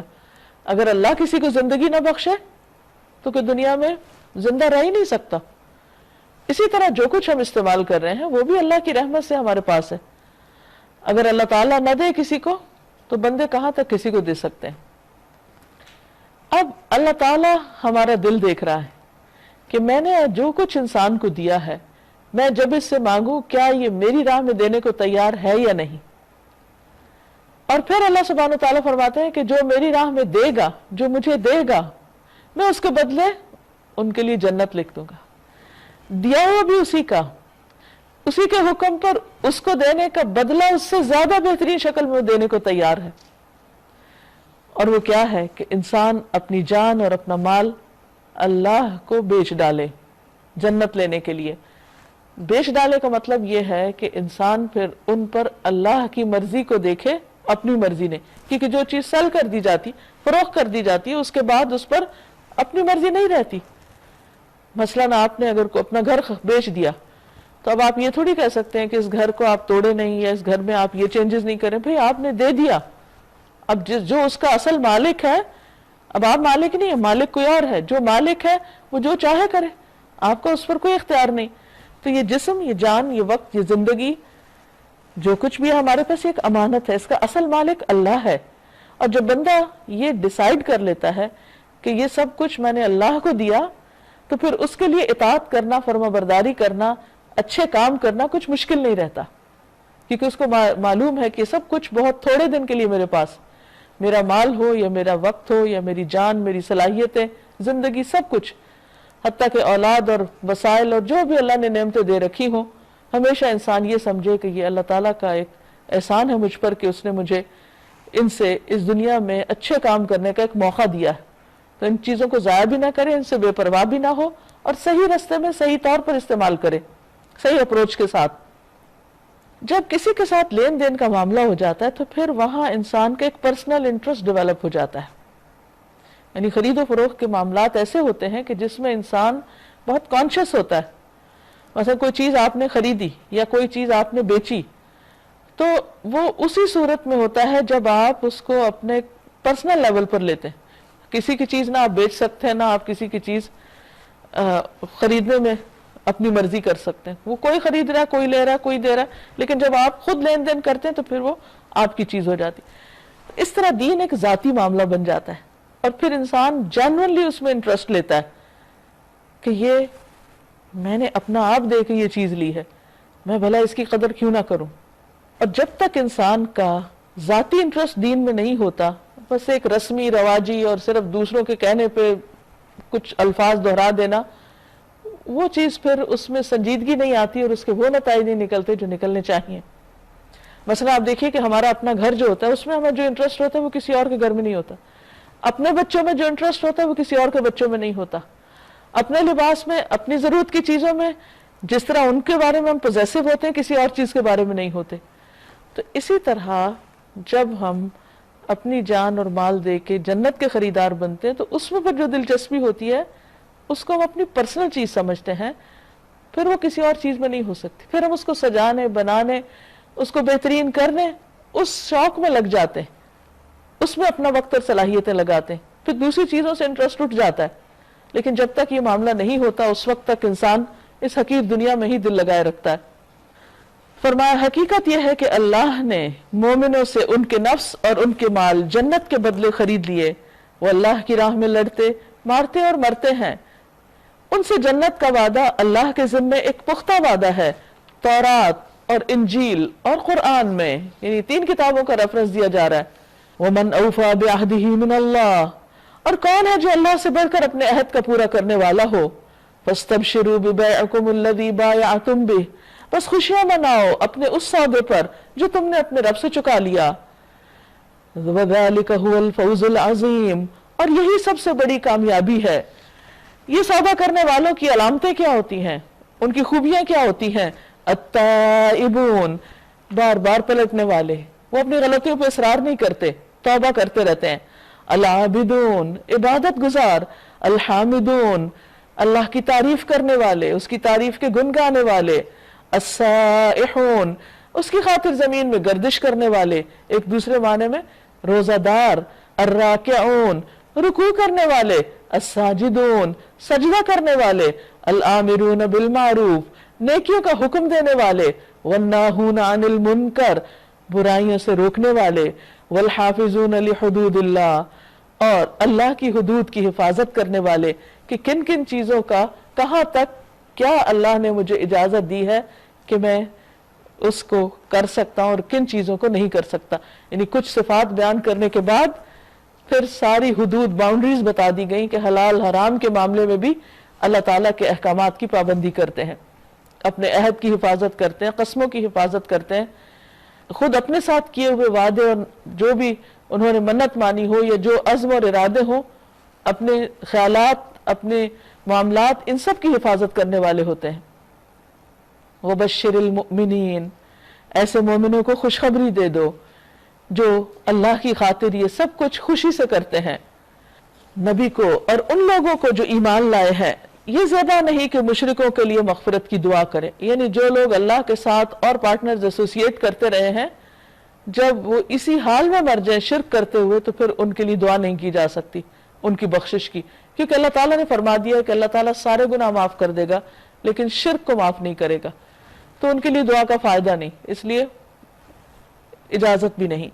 [SPEAKER 1] اگر اللہ کسی کو زندگی نہ بخشے تو کہ دنیا میں زندہ رہ ہی نہیں سکتا۔ اسی طرح جو کچھ ہم استعمال کر رہے ہیں وہ بھی اللہ کی رحمت سے ہمارے پاس ہے۔ اگر اللہ تعالیٰ نہ دے کسی کو تو بندے کہاں تک کسی کو دے سکتے ہیں؟ اب اللہ تعالیٰ ہمارا دل دیکھ رہا ہے کہ میں نے جو کچھ انسان کو دیا ہے، میں جب اس سے مانگوں کیا یہ میری راہ میں دینے کو تیار ہے یا نہیں؟ اور پھر اللہ سبحانہ وتعالیٰ فرماتے ہیں کہ جو میری راہ میں دے گا، جو مجھے دے گا، میں اس کے بدلے ان کے لیے جنت لکھ دوں گا۔ دیا ہوا بھی اسی کا، اسی کے حکم پر اس کو دینے کا بدلہ اس سے زیادہ بہترین شکل میں دینے کو تیار ہے۔ اور وہ کیا ہے کہ انسان اپنی جان اور اپنا مال اللہ کو بیچ ڈالے جنت لینے کے لیے۔ بیچ ڈالے کا مطلب یہ ہے کہ انسان پھر ان پر اللہ کی مرضی کو دیکھے اپنی مرضی نے، کیونکہ جو چیز سیل کر دی جاتی، فروخت کر دی جاتی ہے، اس کے بعد اس پر اپنی مرضی نہیں رہتی۔ مثلاً آپ نے اگر اپنا گھر بیچ دیا تو اب آپ یہ تھوڑی کہہ سکتے ہیں کہ اس گھر کو آپ توڑے نہیں یا اس گھر میں آپ یہ چینجز نہیں کریں، بھئی آپ نے دے دیا، اب جو اس کا اصل مالک ہے، اب آپ مالک نہیں ہے، مالک کوئی اور ہے، جو مالک ہے وہ جو چاہے کرے، آپ کا اس پر کوئی اختیار نہیں۔ تو یہ جسم، یہ جان، یہ وقت، یہ زندگی، جو کچھ بھی ہے ہمارے پاس ایک امانت ہے، اس کا اصل مالک اللہ ہے۔ اور جب بندہ یہ ڈیسائیڈ کر لیتا ہے کہ یہ سب کچھ میں نے اللہ کو دیا، تو پھر اس کے لیے اطاعت کرنا، فرما برداری کرنا، اچھے کام کرنا کچھ مشکل نہیں رہتا، کیونکہ اس کو معلوم ہے کہ سب کچھ بہت تھوڑے دن کے لیے میرے پاس، میرا مال ہو یا میرا وقت ہو یا میری جان، میری صلاحیتیں، زندگی، سب کچھ، حتیٰ کہ اولاد اور وسائل اور جو بھی اللہ نے نعمتیں دے رکھی ہوں، ہمیشہ انسان یہ سمجھے کہ یہ اللہ تعالیٰ کا ایک احسان ہے مجھ پر کہ اس نے مجھے ان سے اس دنیا میں اچھے کام کرنے کا ایک موقع دیا ہے، تو ان چیزوں کو ضائع بھی نہ کرے، ان سے بے پرواہ بھی نہ ہو، اور صحیح رستے میں صحیح طور پر استعمال کرے، صحیح اپروچ کے ساتھ۔ جب کسی کے ساتھ لین دین کا معاملہ ہو جاتا ہے تو پھر وہاں انسان کا ایک پرسنل انٹرسٹ ڈیولپ ہو جاتا ہے، یعنی خرید و فروخت کے معاملات ایسے ہوتے ہیں کہ جس میں انسان بہت کانشیس ہوتا ہے۔ مثلا کوئی چیز آپ نے خریدی یا کوئی چیز آپ نے بیچی، تو وہ اسی صورت میں ہوتا ہے جب آپ اس کو اپنے پرسنل لیول پر لیتے ہیں۔ کسی کی چیز نہ آپ بیچ سکتے ہیں، نہ آپ کسی کی چیز خریدنے میں اپنی مرضی کر سکتے ہیں، وہ کوئی خرید رہا ہے، کوئی لے رہا ہے، کوئی دے رہا ہے، لیکن جب آپ خود لین دین کرتے ہیں تو پھر وہ آپ کی چیز ہو جاتی۔ اس طرح دین ایک ذاتی معاملہ بن جاتا ہے، اور پھر انسان جنرلی اس میں انٹرسٹ لیتا ہے کہ یہ میں نے اپنا آپ دے کے یہ چیز لی ہے، میں بھلا اس کی قدر کیوں نہ کروں۔ اور جب تک انسان کا ذاتی انٹرسٹ دین میں نہیں ہوتا، بس ایک رسمی رواجی اور صرف دوسروں کے کہنے پہ کچھ الفاظ دہرا دینا، وہ چیز پھر اس میں سنجیدگی نہیں آتی اور اس کے وہ نتائج نہیں نکلتے جو نکلنے چاہیے۔ مثلا آپ دیکھیے کہ ہمارا اپنا گھر جو ہوتا ہے اس میں ہمیں جو انٹرسٹ ہوتا ہے وہ کسی اور کے گھر میں نہیں ہوتا، اپنے بچوں میں جو انٹرسٹ ہوتا ہے وہ کسی اور کے بچوں میں نہیں ہوتا، اپنے لباس میں، اپنی ضرورت کی چیزوں میں جس طرح ان کے بارے میں ہم پوزیسو ہوتے ہیں کسی اور چیز کے بارے میں نہیں ہوتے۔ تو اسی طرح جب ہم اپنی جان اور مال دے کے جنت کے خریدار بنتے ہیں تو اس میں پھر جو دلچسپی ہوتی ہے اس کو ہم اپنی پرسنل چیز سمجھتے ہیں، پھر وہ کسی اور چیز میں نہیں ہو سکتی، پھر ہم اس کو سجانے، بنانے، اس کو بہترین کرنے، اس شوق میں لگ جاتے ہیں، اس میں اپنا وقت اور صلاحیتیں لگاتے ہیں، پھر دوسری چیزوں سے انٹرسٹ اٹھ جاتا ہے۔ لیکن جب تک یہ معاملہ نہیں ہوتا اس وقت تک انسان اس حقیر دنیا میں ہی دل لگائے رکھتا ہے۔ فرمایا حقیقت یہ ہے کہ اللہ نے مومنوں سے ان کے نفس اور ان کے مال جنت کے بدلے خرید لیے، وہ اللہ کی راہ میں لڑتے، مارتے اور مرتے ہیں، ان سے جنت کا وعدہ اللہ کے ذمے ایک پختہ وعدہ ہے۔ تورات اور انجیل اور قرآن میں یعنی 3 کتابوں کا ریفرنس دیا جا رہا ہے۔ وَمَنْ أَوْفَى بِعَهْدِهِ مِنَ اللَّهِ، اور کون ہے جو اللہ سے بڑھ کر اپنے عہد کا پورا کرنے والا ہو۔ فَاسْتَبْشِرُوا بِبَيْعِكُمُ الَّذِي بَايَعْتُمْ بِهِ، بس خوشیاں مناؤ اپنے اس سودے پر جو تم نے اپنے رب سے چکا لیا۔ وَذَلِكَ هُوَ الْفَوْزُ الْعَظِيمُ، اور یہی سب سے بڑی کامیابی ہے۔ یہ سودا کرنے والوں کی علامتیں کیا ہوتی ہیں، ان کی خوبیاں کیا ہوتی ہیں؟ التائبون، بار بار پلٹنے والے، وہ اپنی غلطیوں پہ اصرار نہیں کرتے، توبہ کرتے رہتے ہیں۔ العابدون، عبادت گزار۔ الحامدون، اللہ کی تعریف کرنے والے، اس کی تعریف کے گن گانے والے۔ السائحون، اس کی خاطر زمین میں گردش کرنے والے، ایک دوسرے معنی میں روزہ دار۔ الراکعون، رکوع کرنے والے۔ الساجدون، سجدہ کرنے والے۔ الآمرون بالمعروف، نیکیوں کا حکم دینے والے۔ والناہون عن المنکر، برائیوں سے روکنے والے۔ والحافظون لحدود اللہ، اور اللہ کی حدود کی حفاظت کرنے والے کہ کن کن چیزوں کا کہاں تک کیا اللہ نے مجھے اجازت دی ہے کہ میں اس کو کر سکتا ہوں اور کن چیزوں کو نہیں کر سکتا۔ یعنی کچھ صفات بیان کرنے کے بعد پھر ساری حدود، باؤنڈریز بتا دی گئیں کہ حلال حرام کے معاملے میں بھی اللہ تعالیٰ کے احکامات کی پابندی کرتے ہیں، اپنے عہد کی حفاظت کرتے ہیں، قسموں کی حفاظت کرتے ہیں، خود اپنے ساتھ کیے ہوئے وعدے اور جو بھی انہوں نے منت مانی ہو یا جو عزم اور ارادے ہوں، اپنے خیالات، اپنے معاملات، ان سب کی حفاظت کرنے والے ہوتے ہیں۔ وَبَشِّرِ الْمُؤْمِنِينَ، ایسے مومنوں کو خوشخبری دے دو جو اللہ کی خاطر یہ سب کچھ خوشی سے کرتے ہیں، نبی کو اور ان لوگوں کو جو ایمان لائے ہیں یہ زیادہ نہیں کہ مشرکوں کے لیے مغفرت کی دعا کریں، یعنی جو لوگ اللہ کے ساتھ اور پارٹنرز ایسوسیٹ کرتے رہے ہیں جب وہ اسی حال میں مر جائیں شرک کرتے ہوئے تو پھر ان کے لیے دعا نہیں کی جا سکتی ان کی بخشش کی، کیونکہ اللہ تعالیٰ نے فرما دیا کہ اللہ تعالیٰ سارے گناہ معاف کر دے گا لیکن شرک کو معاف نہیں کرے گا، تو ان کے لیے دعا کا فائدہ نہیں، اس لیے اجازت بھی نہیں،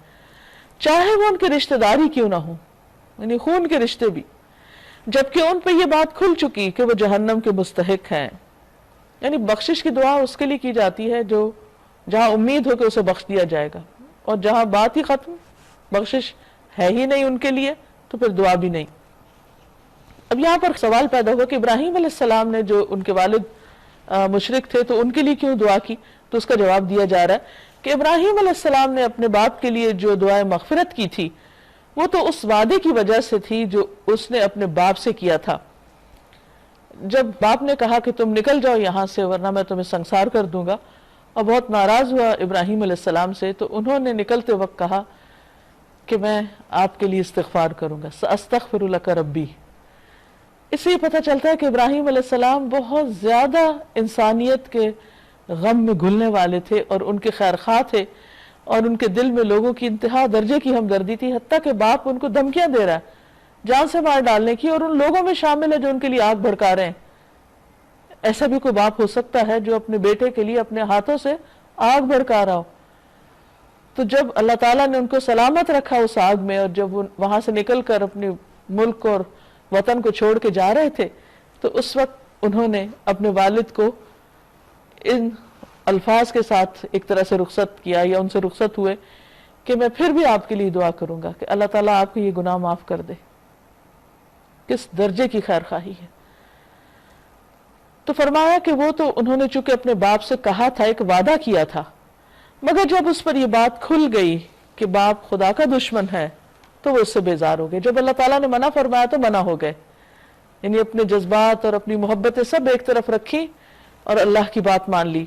[SPEAKER 1] چاہے وہ ان کے رشتہ داری کیوں نہ ہو، یعنی خون کے رشتے بھی، جبکہ ان پہ یہ بات کھل چکی کہ وہ جہنم کے مستحق ہیں۔ یعنی بخشش کی دعا اس کے لیے کی جاتی ہے جو جہاں امید ہو کہ اسے بخش دیا جائے گا، اور جہاں بات ہی ختم، بخشش ہے ہی نہیں ان کے لیے، تو پھر دعا بھی نہیں۔ اب یہاں پر سوال پیدا ہوا کہ ابراہیم علیہ السلام نے جو ان کے والد مشرک تھے تو ان کے لیے کیوں دعا کی، تو اس کا جواب دیا جا رہا ہے کہ ابراہیم علیہ السلام نے اپنے باپ کے لیے جو دعائے مغفرت کی تھی وہ تو اس وعدے کی وجہ سے تھی جو اس نے اپنے باپ سے کیا تھا۔ جب باپ نے کہا کہ تم نکل جاؤ یہاں سے ورنہ میں تمہیں سنسار کر دوں گا، اور بہت ناراض ہوا ابراہیم علیہ السلام سے، تو انہوں نے نکلتے وقت کہا کہ میں آپ کے لیے استغفار کروں گا، سأستغفر لک ربی۔ اس سے یہ پتہ چلتا ہے کہ ابراہیم علیہ السلام بہت زیادہ انسانیت کے غم میں گھلنے والے تھے اور ان کے خیر خواہ تھے، اور ان کے دل میں لوگوں کی انتہا درجے کی ہمدردی تھی، حتیٰ کہ باپ ان کو دھمکیاں دے رہا ہے جان سے مار ڈالنے کی، اور ان لوگوں میں شامل ہے جو ان کے لیے آگ بھڑکا رہے ہیں۔ ایسا بھی کوئی باپ ہو سکتا ہے جو اپنے بیٹے کے لیے اپنے ہاتھوں سے آگ بھڑکا رہا ہو؟ تو جب اللہ تعالیٰ نے ان کو سلامت رکھا اس آگ میں، اور جب وہ وہاں سے نکل کر اپنے ملک اور وطن کو چھوڑ کے جا رہے تھے، تو اس وقت انہوں نے اپنے والد کو ان الفاظ کے ساتھ ایک طرح سے رخصت کیا، یا ان سے رخصت ہوئے کہ میں پھر بھی آپ کے لیے دعا کروں گا کہ اللہ تعالیٰ آپ کے یہ گناہ معاف کر دے۔ کس درجے کی خیر خواہی ہے! تو فرمایا کہ وہ تو انہوں نے چونکہ اپنے باپ سے کہا تھا، ایک وعدہ کیا تھا، مگر جب اس پر یہ بات کھل گئی کہ باپ خدا کا دشمن ہے تو وہ اس سے بیزار ہو گئے۔ جب اللہ تعالیٰ نے منع فرمایا تو منع ہو گئے، یعنی اپنے جذبات اور اپنی محبتیں سب ایک طرف رکھی اور اللہ کی بات مان لی۔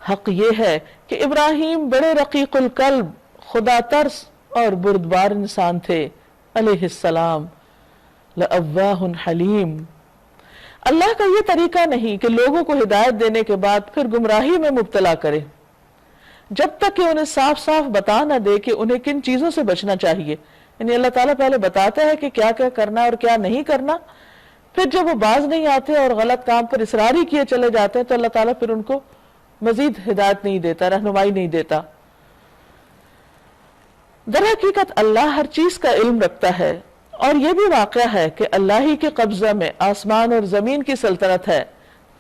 [SPEAKER 1] حق یہ ہے کہ ابراہیم بڑے رقیق القلب، خدا ترس اور بردبار انسان تھے علیہ السلام، لأواہ حلیم۔ اللہ کا یہ طریقہ نہیں کہ لوگوں کو ہدایت دینے کے بعد پھر گمراہی میں مبتلا کرے، جب تک کہ انہیں صاف صاف بتا نہ دے کہ انہیں کن چیزوں سے بچنا چاہیے۔ یعنی اللہ تعالیٰ پہلے بتاتا ہے کہ کیا کیا کرنا اور کیا نہیں کرنا، پھر جب وہ باز نہیں آتے اور غلط کام پر اصراری کیے چلے جاتے ہیں تو اللہ تعالیٰ پھر ان کو مزید ہدایت نہیں دیتا، رہنمائی نہیں دیتا۔ در حقیقت اللہ ہر چیز کا علم رکھتا ہے، اور یہ بھی واقعہ ہے کہ اللہ ہی کے قبضہ میں آسمان اور زمین کی سلطنت ہے،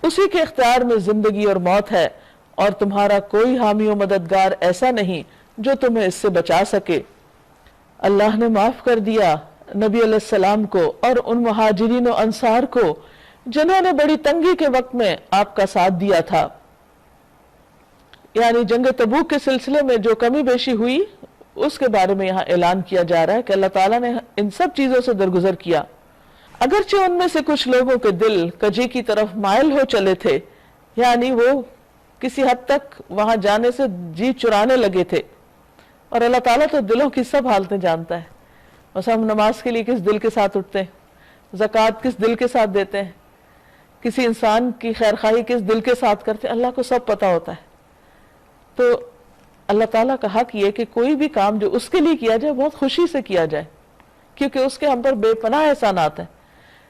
[SPEAKER 1] اسی کے اختیار میں زندگی اور موت ہے، اور تمہارا کوئی حامی و مددگار ایسا نہیں جو تمہیں اس سے بچا سکے۔ اللہ نے معاف کر دیا نبی علیہ السلام کو اور ان مہاجرین و انصار کو جنہوں نے بڑی تنگی کے وقت میں آپ کا ساتھ دیا تھا۔ یعنی جنگ تبوک کے سلسلے میں جو کمی بیشی ہوئی اس کے بارے میں یہاں اعلان کیا جا رہا ہے کہ اللہ تعالیٰ نے ان سب چیزوں سے درگزر کیا، اگرچہ ان میں سے کچھ لوگوں کے دل کجی کی طرف مائل ہو چلے تھے، یعنی وہ کسی حد تک وہاں جانے سے جی چرانے لگے تھے، اور اللہ تعالیٰ تو دلوں کی سب حالتیں جانتا ہے۔ بس ہم نماز کے لیے کس دل کے ساتھ اٹھتے ہیں، زکوٰۃ کس دل کے ساتھ دیتے ہیں، کسی انسان کی خیر خواہی کس دل کے ساتھ کرتے ہیں، اللہ کو سب پتہ ہوتا ہے۔ تو اللہ تعالیٰ کا حق یہ کہ کوئی بھی کام جو اس کے لیے کیا جائے بہت خوشی سے کیا جائے، کیونکہ اس کے ہم پر بے پناہ احسانات ہیں۔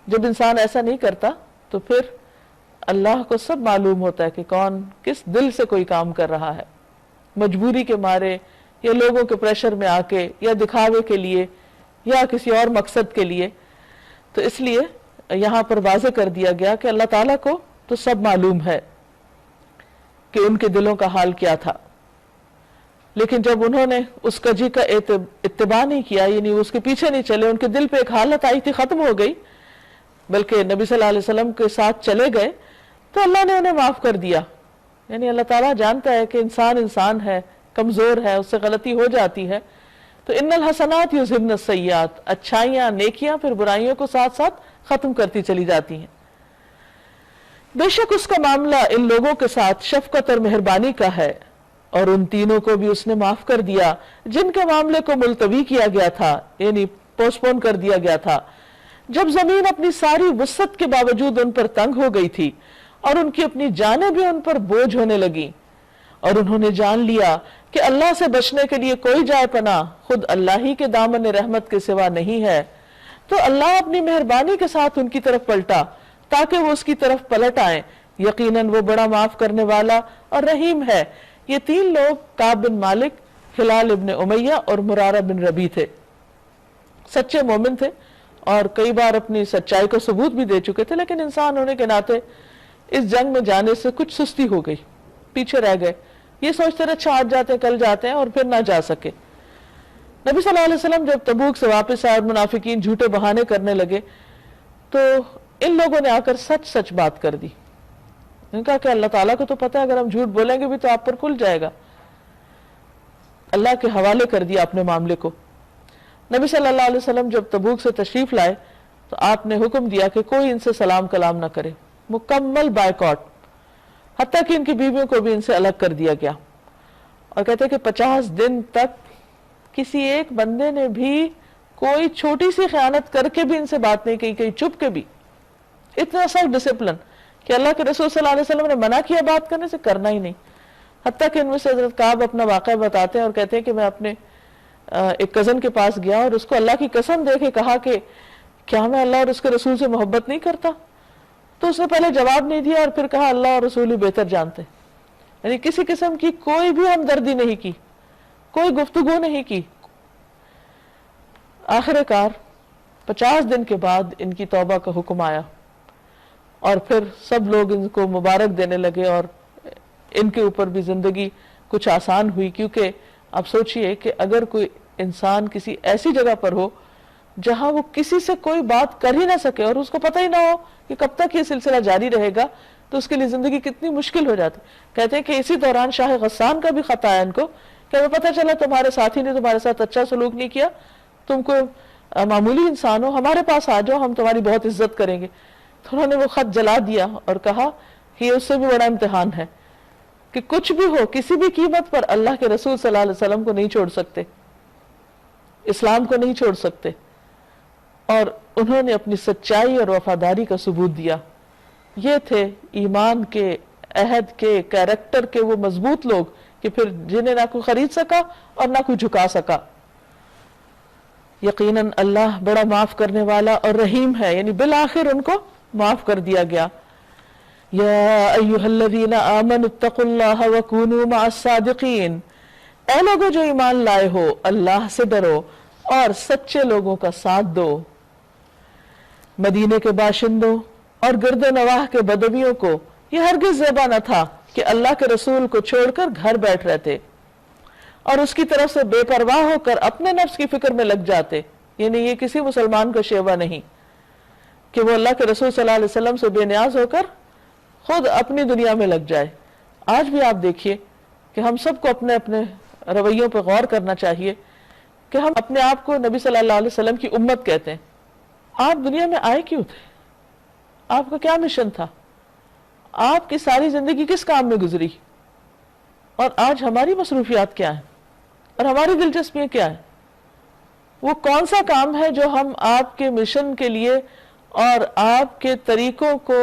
[SPEAKER 1] جب انسان ایسا نہیں کرتا تو پھر اللہ کو سب معلوم ہوتا ہے کہ کون کس دل سے کوئی کام کر رہا ہے، مجبوری کے مارے یا لوگوں کے پریشر میں آ کے یا دکھاوے کے لیے یا کسی اور مقصد کے لیے۔ تو اس لیے یہاں پر واضح کر دیا گیا کہ اللہ تعالیٰ کو تو سب معلوم ہے کہ ان کے دلوں کا حال کیا تھا، لیکن جب انہوں نے اس کجی کا اتباع نہیں کیا، یعنی اس کے پیچھے نہیں چلے، ان کے دل پہ ایک حالت آئی تھی، ختم ہو گئی، بلکہ نبی صلی اللہ علیہ وسلم کے ساتھ چلے گئے، تو اللہ نے انہیں معاف کر دیا۔ یعنی اللہ تعالیٰ جانتا ہے کہ انسان ہے، کمزور ہے، اس سے غلطی ہو جاتی ہے، تو ان الحسنات یذہبن السیئات، اچھائیاں نیکیاں پھر برائیوں کو ساتھ ساتھ ختم کرتی چلی جاتی ہیں۔ بے شک اس کا معاملہ ان لوگوں کے ساتھ شفقت اور مہربانی کا ہے، اور ان تینوں کو بھی اس نے معاف کر دیا جن کے معاملے کو ملتوی کیا گیا تھا، یعنی پوسٹ پون کر دیا گیا تھا، جب زمین اپنی ساری وسعت کے باوجود ان پر تنگ ہو گئی تھی اور ان کی اپنی جانیں بھی ان پر بوجھ ہونے لگیں، اور انہوں نے جان لیا کہ اللہ سے بچنے کے لیے کوئی جائے پناہ خود اللہ ہی کے دامن رحمت کے سوا نہیں ہے، تو اللہ اپنی مہربانی کے ساتھ ان کی طرف پلٹا تاکہ وہ اس کی طرف پلٹ آئیں، یقیناً وہ بڑا معاف کرنے والا اور رحیم ہے۔ یہ تین لوگ کعب بن مالک، ہلال ابن امیہ اور مرارہ بن ربیع تھے، سچے مومن تھے اور کئی بار اپنی سچائی کو ثبوت بھی دے چکے تھے، لیکن انسان ہونے کے ناطے اس جنگ میں جانے سے کچھ سستی ہو گئی، پیچھے رہ گئے، یہ سوچتے رہے اچھا آج جاتے ہیں کل جاتے ہیں، اور پھر نہ جا سکے۔ نبی صلی اللہ علیہ وسلم جب تبوک سے واپس آئے اور منافقین جھوٹے بہانے کرنے لگے تو ان لوگوں نے آ کر سچ سچ بات کر دی۔ انہوں نے کہا کہ اللہ تعالیٰ کو تو پتہ ہے اگر ہم جھوٹ بولیں گے بھی تو آپ پر کھل جائے گا، اللہ کے حوالے کر دیا اپنے معاملے کو۔ نبی صلی اللہ علیہ وسلم جب تبوک سے تشریف لائے تو آپ نے حکم دیا کہ کوئی ان سے سلام کلام نہ کرے، مکمل بائیکاٹ، حتیٰ کہ ان کی بیویوں کو بھی ان سے الگ کر دیا گیا، اور کہتے ہیں کہ 50 دن تک کسی ایک بندے نے بھی کوئی چھوٹی سی خیانت کر کے بھی ان سے بات نہیں کی، کہیں چھپ کے بھی، اتنا سخت ڈسپلن کہ اللہ کے رسول صلی اللہ علیہ وسلم نے منع کیا بات کرنے سے، کرنا ہی نہیں۔ حتیٰ کہ ان میں سے حضرت کعب اپنا واقعہ بتاتے ہیں اور کہتے ہیں کہ میں اپنے ایک کزن کے پاس گیا اور اس کو اللہ کی قسم دے کے کہا کہ کیا میں اللہ اور اس کے رسول سے محبت نہیں کرتا؟ تو اس نے پہلے جواب نہیں دیا اور پھر کہا اللہ اور رسول ہی بہتر جانتے، یعنی کسی قسم کی کوئی بھی ہمدردی نہیں کی، کوئی گفتگو نہیں کی۔ آخر کار 50 دن کے بعد ان کی توبہ کا حکم آیا اور پھر سب لوگ ان کو مبارک دینے لگے اور ان کے اوپر بھی زندگی کچھ آسان ہوئی، کیونکہ آپ سوچئے کہ اگر کوئی انسان کسی ایسی جگہ پر ہو جہاں وہ کسی سے کوئی بات کر ہی نہ سکے اور اس کو پتہ ہی نہ ہو کہ کب تک یہ سلسلہ جاری رہے گا، تو اس کے لیے زندگی کتنی مشکل ہو جاتی۔ کہتے ہیں کہ اسی دوران شاہ غسان کا بھی خط آیا ان کو کہ ہمیں پتہ چلا تمہارے ساتھی نے تمہارے ساتھ اچھا سلوک نہیں کیا، تم کو معمولی انسان ہو، ہمارے پاس آ جاؤ، ہم تمہاری بہت عزت کریں گے۔ تو انہوں نے وہ خط جلا دیا اور کہا کہ یہ اس سے بھی بڑا امتحان ہے کہ کچھ بھی ہو کسی بھی قیمت پر اللہ کے رسول صلی اللہ علیہ وسلم کو نہیں چھوڑ سکتے، اسلام کو نہیں چھوڑ سکتے، اور انہوں نے اپنی سچائی اور وفاداری کا ثبوت دیا۔ یہ تھے ایمان کے، عہد کے، کیریکٹر کے وہ مضبوط لوگ کہ پھر جنہیں نہ کوئی خرید سکا اور نہ کوئی جھکا سکا۔ یقیناً اللہ بڑا معاف کرنے والا اور رحیم ہے، یعنی بالآخر ان کو معاف کر دیا گیا۔ یا ایھا الذین آمنوا اتقوا اللہ وکونوا مع الصادقین، اے لوگو جو ایمان لائے ہو اللہ سے ڈرو اور سچے لوگوں کا ساتھ دو۔ مدینے کے باشندوں اور گرد و نواح کے بدویوں کو یہ ہرگز زیبا نہ تھا کہ اللہ کے رسول کو چھوڑ کر گھر بیٹھ رہتے اور اس کی طرف سے بے پرواہ ہو کر اپنے نفس کی فکر میں لگ جاتے، یعنی یہ کسی مسلمان کا شیوہ نہیں کہ وہ اللہ کے رسول صلی اللہ علیہ وسلم سے بے نیاز ہو کر خود اپنی دنیا میں لگ جائے۔ آج بھی آپ دیکھیے کہ ہم سب کو اپنے اپنے رویوں پہ غور کرنا چاہیے کہ ہم اپنے آپ کو نبی صلی اللہ علیہ وسلم کی امت کہتے ہیں۔ آپ دنیا میں آئے کیوں تھے؟ آپ کا کیا مشن تھا؟ آپ کی ساری زندگی کس کام میں گزری؟ اور آج ہماری مصروفیات کیا ہیں اور ہماری دلچسپیاں کیا ہیں؟ وہ کون سا کام ہے جو ہم آپ کے مشن کے لیے اور آپ کے طریقوں کو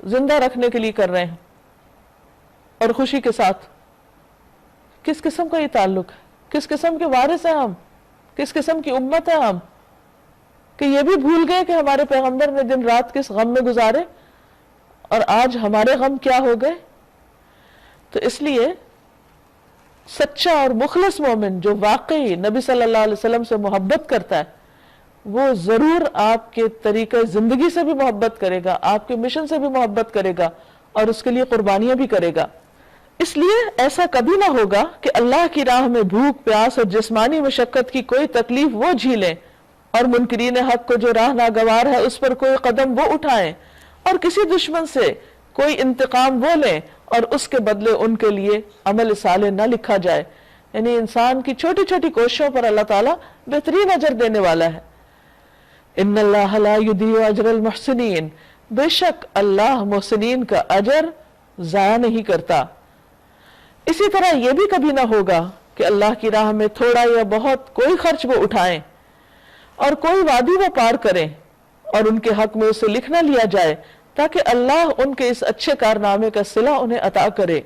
[SPEAKER 1] زندہ رکھنے کے لیے کر رہے ہیں اور خوشی کے ساتھ؟ کس قسم کا یہ تعلق ہے؟ کس قسم کے وارث ہیں ہم؟ کس قسم کی امت ہے ہم کہ یہ بھی بھول گئے کہ ہمارے پیغمبر نے دن رات کس غم میں گزارے اور آج ہمارے غم کیا ہو گئے؟ تو اس لیے سچا اور مخلص مومن جو واقعی نبی صلی اللہ علیہ وسلم سے محبت کرتا ہے وہ ضرور آپ کے طریقہ زندگی سے بھی محبت کرے گا، آپ کے مشن سے بھی محبت کرے گا اور اس کے لیے قربانیاں بھی کرے گا۔ اس لیے ایسا کبھی نہ ہوگا کہ اللہ کی راہ میں بھوک، پیاس اور جسمانی مشقت کی کوئی تکلیف وہ جھیلیں اور منکرین حق کو جو راہ ناگوار ہے اس پر کوئی قدم وہ اٹھائیں اور کسی دشمن سے کوئی انتقام وہ لیں اور اس کے بدلے ان کے لیے عمل صالح نہ لکھا جائے۔ یعنی انسان کی چھوٹی چھوٹی کوششوں پر اللہ تعالیٰ بہترین اجر دینے والا ہے۔ ان اللہ لا یضیع اجر المحسنین، بے شک اللہ محسنین کا اجر ضائع نہیں کرتا۔ اسی طرح یہ بھی کبھی نہ ہوگا کہ اللہ کی راہ میں تھوڑا یا بہت کوئی خرچ وہ اٹھائیں اور کوئی وادی وہ پار کریں اور ان کے حق میں اسے لکھ نہ لیا جائے تاکہ اللہ ان کے اس اچھے کارنامے کا صلہ انہیں عطا کرے۔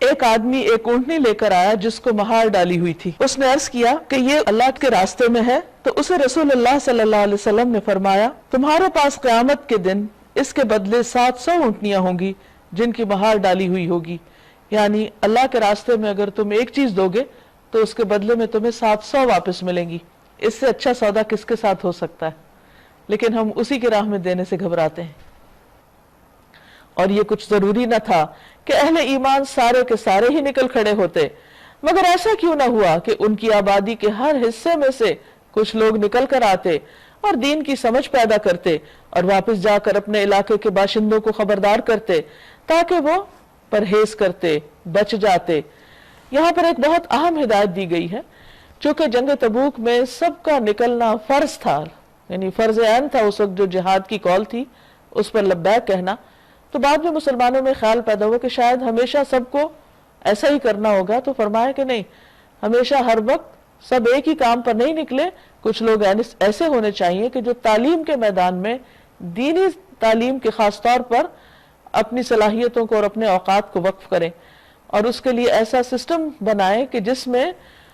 [SPEAKER 1] ایک آدمی ایک اونٹنی لے کر آیا جس کو مہار ڈالی ہوئی تھی۔ اس نے عرض کیا کہ یہ اللہ کے راستے میں ہے، تو اسے رسول اللہ صلی اللہ علیہ وسلم نے فرمایا تمہارے پاس قیامت کے دن اس کے بدلے 700 اونٹنیاں ہوں گی جن کی مہار ڈالی ہوئی ہوگی، یعنی اللہ کے راستے میں اگر تم ایک چیز دو گے تو اس کے بدلے میں تمہیں 700 واپس ملیں گی۔ اس سے اچھا سودا کس کے ساتھ ہو سکتا ہے؟ لیکن ہم اسی کی راہ میں دینے سے گھبراتے ہیں۔ اور یہ کچھ ضروری نہ تھا کہ اہل ایمان سارے کے سارے ہی نکل کھڑے ہوتے، مگر ایسا کیوں نہ ہوا کہ ان کی آبادی کے ہر حصے میں سے کچھ لوگ نکل کر آتے اور دین کی سمجھ پیدا کرتے اور واپس جا کر اپنے علاقے کے باشندوں کو خبردار کرتے تاکہ وہ پرہیز کرتے، بچ جاتے۔ یہاں پر ایک بہت اہم ہدایت دی گئی ہے، چونکہ جنگ تبوک میں سب کا نکلنا فرض تھا، یعنی فرض عین تھا اس وقت جو جہاد کی کال تھی اس پر لبیک کہنا، تو بعد میں مسلمانوں میں خیال پیدا ہوا کہ شاید ہمیشہ سب کو ایسا ہی کرنا ہوگا، تو فرمایا کہ نہیں، ہمیشہ ہر وقت سب ایک ہی کام پر نہیں نکلے، کچھ لوگ ایسے ہونے چاہیے کہ جو تعلیم کے میدان میں دینی تعلیم کے خاص طور پر اپنی صلاحیتوں کو اور اپنے اوقات کو وقف کریں، اور اس کے لیے ایسا سسٹم بنائیں کہ جس میں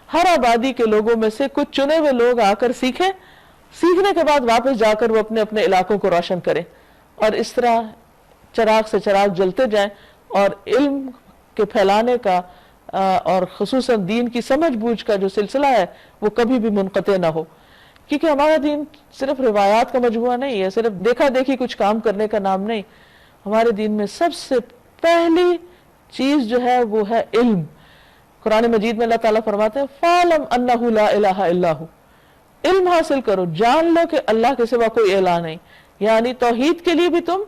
[SPEAKER 1] ہر آبادی کے لوگوں میں سے کچھ چنے ہوئے لوگ آ کر سیکھیں، سیکھنے کے بعد واپس جا کر وہ اپنے اپنے علاقوں کو روشن کریں، اور اس طرح چراغ سے چراغ جلتے جائیں اور علم کے پھیلانے کا اور خصوصاً دین کی سمجھ بوجھ کا جو سلسلہ ہے وہ کبھی بھی منقطع نہ ہو، کیونکہ ہمارا دین صرف روایات کا مجموعہ نہیں ہے، صرف دیکھا دیکھی کچھ کام کرنے کا نام نہیں۔ ہمارے دین میں سب سے پہلی چیز جو ہے وہ ہے علم۔ قرآن مجید میں اللہ تعالیٰ فرماتے ہیں فَعْلَمْ أَنَّهُ لَا إِلَهَ إِلَّا هُوَ، علم حاصل کرو، جان لو کہ اللہ کے سوا کوئی الہ نہیں، یعنی توحید کے لیے بھی تم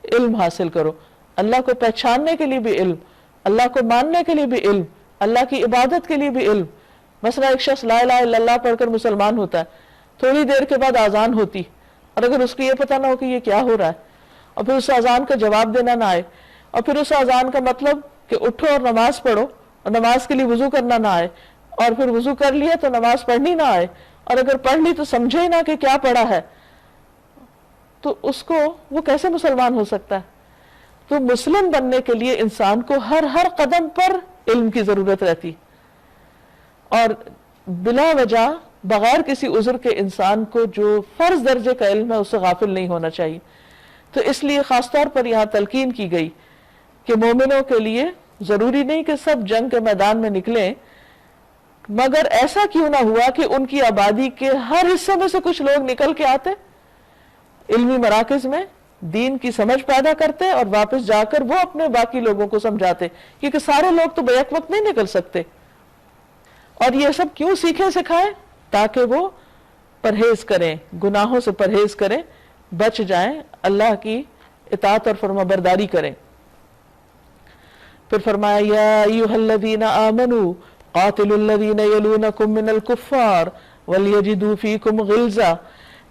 [SPEAKER 1] علم حاصل کرو، اللہ کو پہچاننے کے لیے بھی علم، اللہ کو ماننے کے لیے بھی علم، اللہ کی عبادت کے لیے بھی علم۔ مثلا ایک شخص لا الہ الا اللہ پڑھ کر مسلمان ہوتا ہے، تھوڑی دیر کے بعد اذان ہوتی، اور اگر اس کو یہ پتہ نہ ہو کہ یہ کیا ہو رہا ہے، اور پھر اس اذان کا جواب دینا نہ آئے، اور پھر اس اذان کا مطلب کہ اٹھو اور نماز پڑھو، اور نماز کے لیے وضو کرنا نہ آئے، اور پھر وضو کر لیا تو نماز پڑھنی نہ آئے، اور اگر پڑھ لی تو سمجھے ہی نہ کہ کیا پڑھا ہے، تو اس کو وہ کیسے مسلمان ہو سکتا ہے؟ تو مسلم بننے کے لیے انسان کو ہر قدم پر علم کی ضرورت رہتی، اور بلا وجہ بغیر کسی عذر کے انسان کو جو فرض درجے کا علم ہے اس سے غافل نہیں ہونا چاہیے۔ تو اس لیے خاص طور پر یہاں تلقین کی گئی کہ مومنوں کے لیے ضروری نہیں کہ سب جنگ کے میدان میں نکلیں، مگر ایسا کیوں نہ ہوا کہ ان کی آبادی کے ہر حصے میں سے کچھ لوگ نکل کے آتے، علمی مراکز میں دین کی سمجھ پیدا کرتے اور واپس جا کر وہ اپنے باقی لوگوں کو سمجھاتے، کیونکہ سارے لوگ تو بیک وقت نہیں نکل سکتے۔ اور یہ سب کیوں سیکھیں سکھائیں؟ تاکہ وہ پرہیز کریں، گناہوں سے پرہیز کریں، بچ جائیں، اللہ کی اطاعت اور فرما برداری کریں۔ پھر فرمایا یا ایھا الذین آمنوا قاتلوا الذین یلونکم من الکفار ولیجدوا فیکم غلظہ،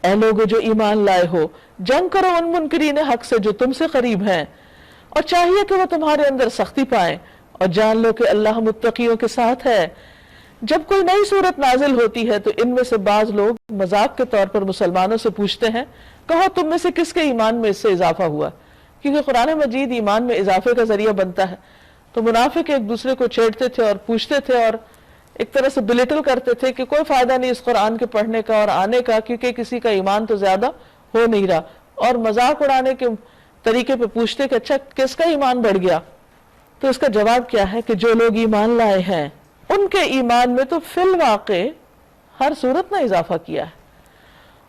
[SPEAKER 1] اے لوگو جو ایمان لائے ہو، جنگ کرو ان منکرین حق سے جو تم سے قریب ہیں، اور چاہیے کہ وہ تمہارے اندر سختی پائیں، اور جان لو کہ اللہ متقیوں کے ساتھ ہے۔ جب کوئی نئی صورت نازل ہوتی ہے تو ان میں سے بعض لوگ مذاق کے طور پر مسلمانوں سے پوچھتے ہیں کہو تم میں سے کس کے ایمان میں اس سے اضافہ ہوا، کیونکہ قرآن مجید ایمان میں اضافے کا ذریعہ بنتا ہے۔ تو منافق ایک دوسرے کو چھیڑتے تھے اور پوچھتے تھے اور ایک طرح سے بلیٹل کرتے تھے کہ کوئی فائدہ نہیں اس قرآن کے پڑھنے کا اور آنے کا، کیونکہ کسی کا ایمان تو زیادہ ہو نہیں رہا، اور مذاق اڑانے کے طریقے پہ پوچھتے کہ اچھا کس کا ایمان بڑھ گیا؟ تو اس کا جواب کیا ہے کہ جو لوگ ایمان لائے ہیں ان کے ایمان میں تو فی الواقع ہر صورت نے اضافہ کیا ہے،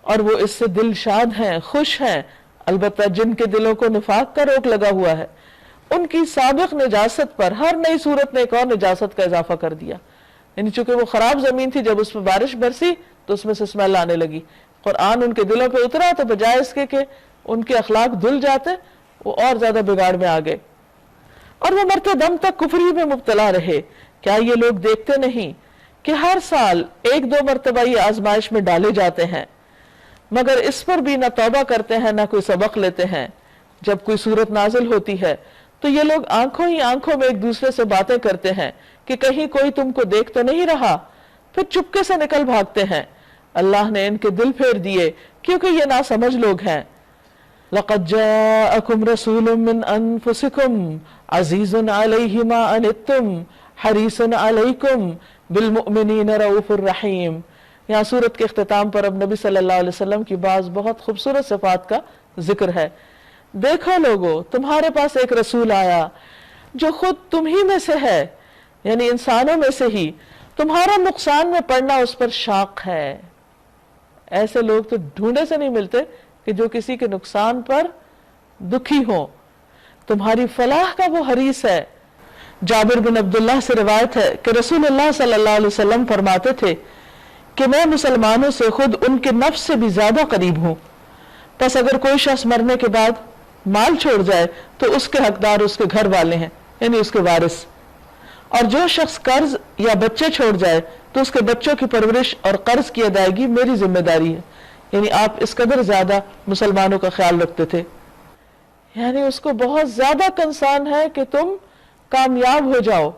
[SPEAKER 1] اور وہ اس سے دل شاد ہیں، خوش ہیں، البتہ جن کے دلوں کو نفاق کا روک لگا ہوا ہے ان کی سابق نجاست پر ہر نئی صورت نے ایک اور نجاست کا اضافہ کر دیا، یعنی چونکہ وہ خراب زمین تھی، جب اس پہ بارش برسی تو اس میں سے اسمیل آنے لگی، قرآن ان کے دلوں پہ اترا تو بجائے اس کے کہ ان کے اخلاق دھل جاتے وہ اور زیادہ بگاڑ میں آ گئے، اور وہ مرتے دم تک کفری میں مبتلا رہے۔ کیا یہ لوگ دیکھتے نہیں کہ ہر سال ایک دو مرتبہ یہ آزمائش میں ڈالے جاتے ہیں، مگر اس پر بھی نہ توبہ کرتے ہیں نہ کوئی سبق لیتے ہیں۔ جب کوئی صورت نازل ہوتی ہے تو یہ لوگ آنکھوں ہی آنکھوں میں ایک دوسرے سے باتیں کرتے ہیں کہ کہیں کوئی تم کو دیکھ تو نہیں رہا، پھر چپکے سے نکل بھاگتے ہیں۔ اللہ نے ان کے دل پھیر دیے کیونکہ یہ ناسمجھ لوگ ہیں۔ لَقَدْ جَاءَكُمْ رَسُولٌ مِّنْ أَنفُسِكُمْ عَزِيزٌ عَلَيْهِ مَا عَنِتُّمْ حَرِيصٌ عَلَيْكُمْ بِالْمُؤْمِنِينَ رَءُوفٌ رَحِيمٌ۔ یہاں سورت کے اختتام پر اب نبی صلی اللہ علیہ وسلم کی بعض بہت خوبصورت صفات کا ذکر ہے۔ دیکھو لوگو، تمہارے پاس ایک رسول آیا جو خود تم ہی میں سے ہے، یعنی انسانوں میں سے ہی، تمہارا نقصان میں پڑنا اس پر شاق ہے۔ ایسے لوگ تو ڈھونڈے سے نہیں ملتے کہ جو کسی کے نقصان پر دکھی ہوں۔ تمہاری فلاح کا وہ حریص ہے۔ جابر بن عبداللہ سے روایت ہے کہ رسول اللہ صلی اللہ علیہ وسلم فرماتے تھے کہ میں مسلمانوں سے خود ان کے نفس سے بھی زیادہ قریب ہوں، پس اگر کوئی شخص مرنے کے بعد مال چھوڑ جائے تو اس کے حقدار اس کے گھر والے ہیں، یعنی اس کے وارث، اور جو شخص قرض یا بچے چھوڑ جائے تو اس کے بچوں کی پرورش اور قرض کی ادائیگی میری ذمہ داری ہے۔ یعنی آپ اس قدر زیادہ مسلمانوں کا خیال رکھتے تھے، یعنی اس کو بہت زیادہ کنسرن ہے کہ تم کامیاب ہو جاؤ۔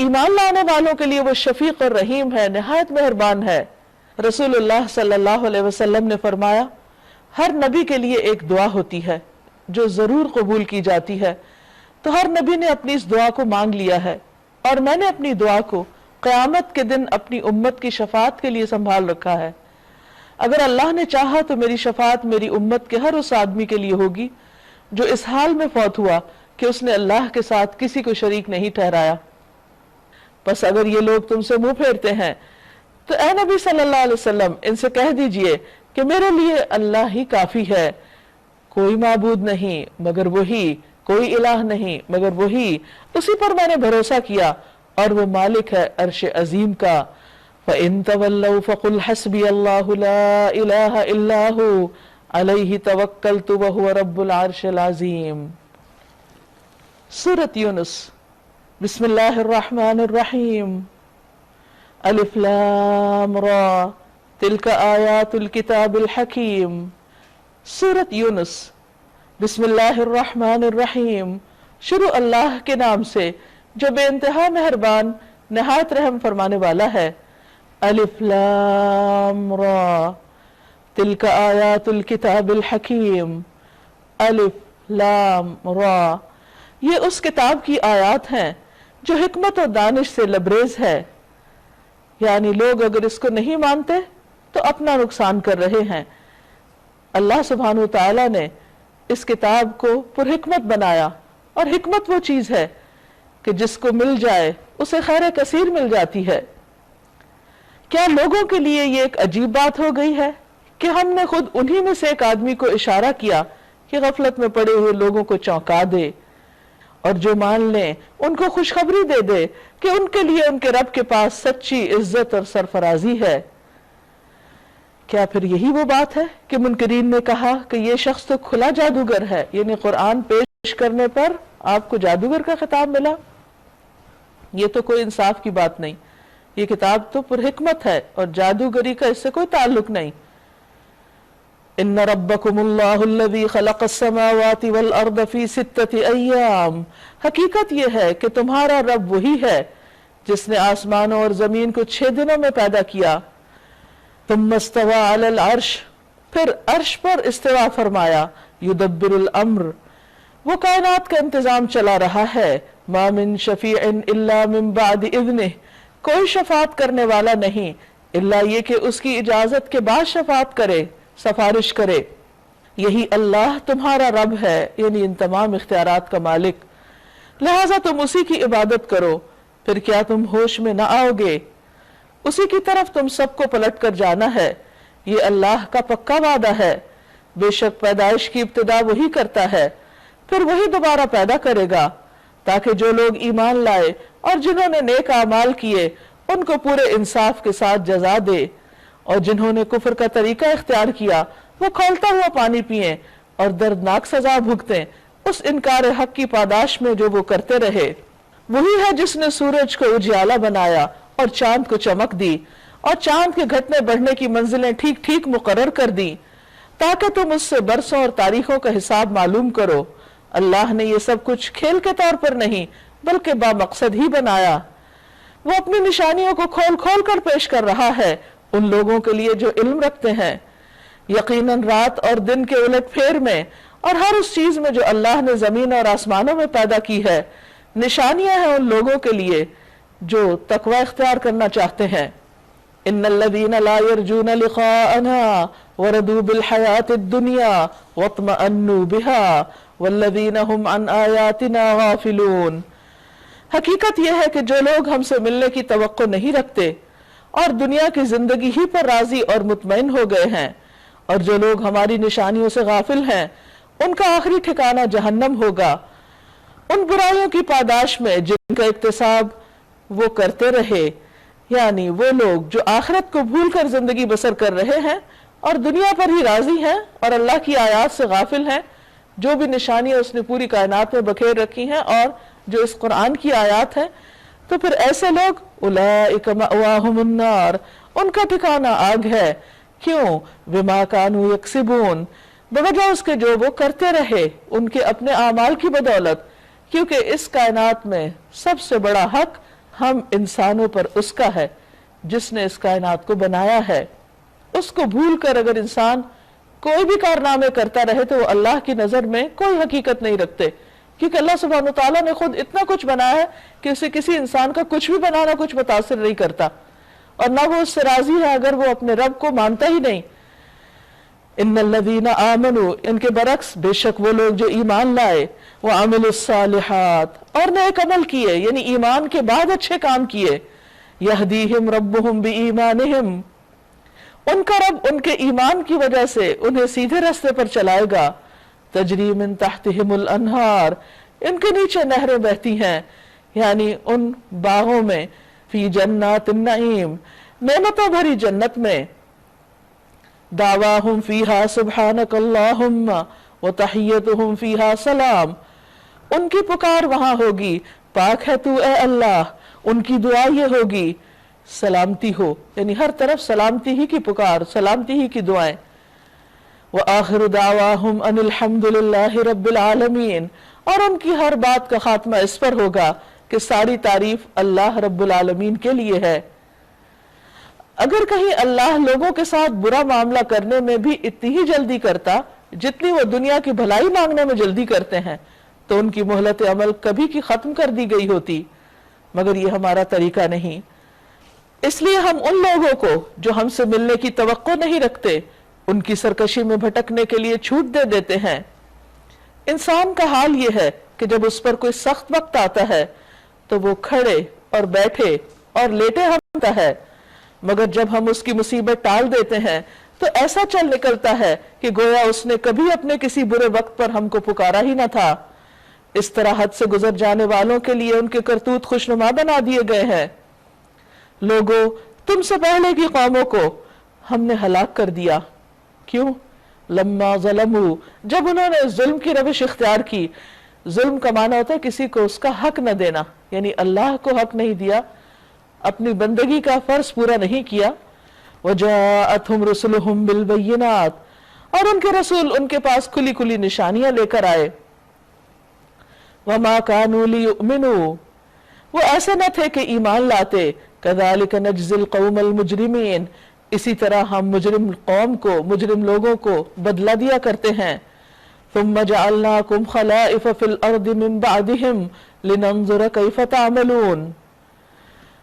[SPEAKER 1] ایمان لانے والوں کے لیے وہ شفیق اور رحیم ہے، نہایت مہربان ہے۔ رسول اللہ صلی اللہ علیہ وسلم نے فرمایا، ہر نبی کے لیے ایک دعا ہوتی ہے جو ضرور قبول کی جاتی ہے، تو ہر نبی نے اپنی اس دعا کو مانگ لیا ہے، اور میں نے اپنی دعا کو قیامت کے دن اپنی امت کی شفاعت کے لیے سنبھال رکھا ہے۔ اگر اللہ نے چاہا تو میری شفاعت میری امت کے ہر اس آدمی کے لیے ہوگی جو اس حال میں فوت ہوا کہ اس نے اللہ کے ساتھ کسی کو شریک نہیں ٹھہرایا۔ بس اگر یہ لوگ تم سے منہ پھیرتے ہیں تو اے نبی صلی اللہ علیہ وسلم ان سے کہہ دیجئے کہ میرے لیے اللہ ہی کافی ہے، کوئی معبود نہیں مگر وہی، کوئی الہ نہیں مگر وہی، اسی پر میں نے بھروسہ کیا اور وہ مالک ہے عرش عظیم کا۔ فَإِن تَوَلَّوْا فَقُلْ حَسْبِيَ اللَّهُ لَا إِلَهَ إِلَّا هُوَ عَلَيْهِ تَوَكَّلْتُ وَهُوَ رَبُّ الْعَرْشِ الْعَظِيمِ۔ سورۃ یونس، بسم اللہ الرحمن الرحیم۔ الف لام را تلک آیات الکتاب الحکیم۔ سورۃ یونس، بسم اللہ الرحمن الرحیم، شروع اللہ کے نام سے جو بے انتہا مہربان نہایت رحم فرمانے والا ہے۔ الف لام را تلک آیات الکتاب الحکیم۔ الف لام را، یہ اس کتاب کی آیات ہیں جو حکمت اور دانش سے لبریز ہے، یعنی لوگ اگر اس کو نہیں مانتے تو اپنا نقصان کر رہے ہیں۔ اللہ سبحانہ وتعالی نے اس کتاب کو پر حکمت بنایا، اور حکمت وہ چیز ہے کہ جس کو مل جائے اسے خیر کثیر مل جاتی ہے۔ کیا لوگوں کے لیے یہ ایک عجیب بات ہو گئی ہے کہ ہم نے خود انہی میں سے ایک آدمی کو اشارہ کیا کہ غفلت میں پڑے ہوئے لوگوں کو چونکا دے، اور جو مان لیں ان کو خوشخبری دے دے کہ ان کے لیے ان کے رب کے پاس سچی عزت اور سرفرازی ہے۔ کیا پھر یہی وہ بات ہے کہ منکرین نے کہا کہ یہ شخص تو کھلا جادوگر ہے، یعنی قرآن پیش کرنے پر آپ کو جادوگر کا خطاب ملا؟ یہ تو کوئی انصاف کی بات نہیں، یہ کتاب تو پر حکمت ہے اور جادوگری کا اس سے کوئی تعلق نہیں۔ ان ربکم اللہ الذی خلق السماوات والارض فی 6 ایام، حقیقت یہ ہے کہ تمہارا رب وہی ہے جس نے آسمانوں اور زمین کو 6 دنوں میں پیدا کیا۔ ثم استوى علی العرش، پھر عرش پر استوا فرمایا۔ یدبر الامر، وہ کائنات کا انتظام چلا رہا ہے۔ ما من شفیع الا من بعد اذنہ، کوئی شفاعت کرنے والا نہیں الا یہ کہ اس کی اجازت کے بعد شفاعت کرے، سفارش کرے۔ یہی اللہ تمہارا رب ہے، یعنی ان تمام اختیارات کا مالک، لہٰذا تم اسی کی عبادت کرو، پھر کیا تم ہوش میں نہ آؤ گے؟ اسی کی طرف تم سب کو پلٹ کر جانا ہے، یہ اللہ کا پکا وعدہ ہے۔ بے شک پیدائش کی ابتدا وہی کرتا ہے، پھر وہی دوبارہ پیدا کرے گا، تاکہ جو لوگ ایمان لائے اور جنہوں نے نیک اعمال کیے ان کو پورے انصاف کے ساتھ جزا دے، اور جنہوں نے کفر کا طریقہ اختیار کیا وہ کھولتا ہوا پانی پئیں اور دردناک سزا بھگتیں اس انکار حق کی پاداش میں جو وہ کرتے رہے۔ وہی ہے جس نے سورج کو اجیالا بنایا اور چاند کو چمک دی، اور چاند کے گھٹنے بڑھنے کی منزلیں ٹھیک ٹھیک مقرر کر دی، تاکہ تم اس سے برسوں اور تاریخوں کا حساب معلوم کرو، اللہ نے یہ سب کچھ کھیل کے طور پر نہیں بلکہ بامقصد ہی بنایا۔ وہ اپنی نشانیوں کو کھول کھول کر پیش کر رہا ہے ان لوگوں کے لیے جو علم رکھتے ہیں۔ یقیناً رات اور دن کے الٹ پھیر میں اور ہر اس چیز میں جو اللہ نے زمین اور آسمانوں میں پیدا کی ہے نشانیاں ہیں ان لوگوں کے لیے جو تقوی اختیار کرنا چاہتے ہیں۔ ان الذین لا یرجون لقاءنا وردوا بالحیاۃ الدنیا واطمأنوا بها والذین هم عن آیاتنا غافلون۔ حقیقت یہ ہے کہ جو لوگ ہم سے ملنے کی توقع نہیں رکھتے اور دنیا کی زندگی ہی پر راضی اور مطمئن ہو گئے ہیں، اور جو لوگ ہماری نشانیوں سے غافل ہیں ان کا آخری ٹھکانہ جہنم ہوگا، ان برائیوں کی پاداش میں جن کا اکتساب وہ کرتے رہے، یعنی وہ لوگ جو آخرت کو بھول کر زندگی بسر کر رہے ہیں اور دنیا پر ہی راضی ہیں اور اللہ کی آیات سے غافل ہیں، جو بھی نشانیاں اس نے پوری کائنات میں بکھیر رکھی ہیں اور جو اس قرآن کی آیات ہیں، تو پھر ایسے لوگ اولئک مأواہم النار، ان کا ٹھکانہ آگ ہے۔ کیوں؟ بما کانوا یکسبون، بوجہ اس کے جو وہ کرتے رہے ان کے اپنے اعمال کی بدولت، کیونکہ اس کائنات میں سب سے بڑا حق ہم انسانوں پر اس کا ہے جس نے اس کائنات کو بنایا ہے۔ اس کو بھول کر اگر انسان کوئی بھی کارنامے کرتا رہے تو وہ اللہ کی نظر میں کوئی حقیقت نہیں رکھتے، کیونکہ اللہ سبحانہ وتعالیٰ نے خود اتنا کچھ بنایا ہے کہ اسے کسی انسان کا کچھ بھی بنانا کچھ متاثر نہیں کرتا، اور نہ وہ اس سے راضی ہے اگر وہ اپنے رب کو مانتا ہی نہیں۔ ان الذین آمنوا، ان کے برعکس بے شک وہ لوگ جو ایمان لائے، وعملوا الصالحات، اور نیک عمل کیے، یعنی ایمان کے بعد اچھے کام کیے، یہدیہم ربہم بایمانہم، ان کا رب ان کے ایمان کی وجہ سے انہیں سیدھے راستے پر چلائے گا، تجری من تحتہم الانہار، ان کے نیچے نہریں بہتی ہیں، یعنی ان باغوں میں، فی جنات النعیم، نعمتوں بھری جنت میں، دعواہم فیہا سبحانک اللہم وتحیتہم فیہا سلام، ان کی پکار وہاں ہوگی پاک ہے تو اے اللہ، ان کی دعا یہ ہوگی سلامتی ہو، یعنی ہر طرف سلامتی ہی کی پکار، سلامتی ہی کی دعائیں۔ وآخر دعواہم ان الحمد للہ رب العالمین، اور ان کی ہر بات کا خاتمہ اس پر ہوگا کہ ساری تعریف اللہ رب العالمین کے لیے ہے۔ اگر کہیں اللہ لوگوں کے ساتھ برا معاملہ کرنے میں بھی اتنی ہی جلدی کرتا جتنی وہ دنیا کی بھلائی مانگنے میں جلدی کرتے ہیں تو ان کی مہلت عمل کبھی کی ختم کر دی گئی ہوتی، مگر یہ ہمارا طریقہ نہیں، اس لیے ہم ان لوگوں کو جو ہم سے ملنے کی توقع نہیں رکھتے ان کی سرکشی میں بھٹکنے کے لیے چھوٹ دے دیتے ہیں۔ انسان کا حال یہ ہے کہ جب اس پر کوئی سخت وقت آتا ہے تو وہ کھڑے اور بیٹھے اور لیٹے ہمتا ہے، مگر جب ہم اس کی مصیبت ٹال دیتے ہیں تو ایسا چل نکلتا ہے کہ گویا اس نے کبھی اپنے کسی برے وقت پر ہم کو پکارا ہی نہ تھا۔ اس طرح حد سے گزر جانے والوں کے لیے ان کے کرتوت خوشنما بنا دیے گئے ہیں۔ لوگوں، تم سے پہلے کی قوموں کو ہم نے ہلاک کر دیا۔ کیوں؟ لما ظلموا، جب انہوں نے ظلم کی روش اختیار کی۔ ظلم کا معنی ہوتا ہے کسی کو اس کا حق نہ دینا، یعنی اللہ کو حق نہیں دیا، اپنی بندگی کا فرض پورا نہیں کیا۔ وجاءتہم رسلہم بالبینات، اور ان کے رسول ان کے پاس کھلی کھلی نشانیاں لے کر آئے۔ وما كانوا ليؤمنوا، وہ ایسے نہ تھے کہ ایمان لاتے۔ كذلك نجزي القوم المجرمين، اسی طرح ہم مجرم قوم کو، مجرم لوگوں کو بدلہ دیا کرتے ہیں۔ ثم جعلناكم خلائف في الارض من بعدهم لننظر كيف تعملون،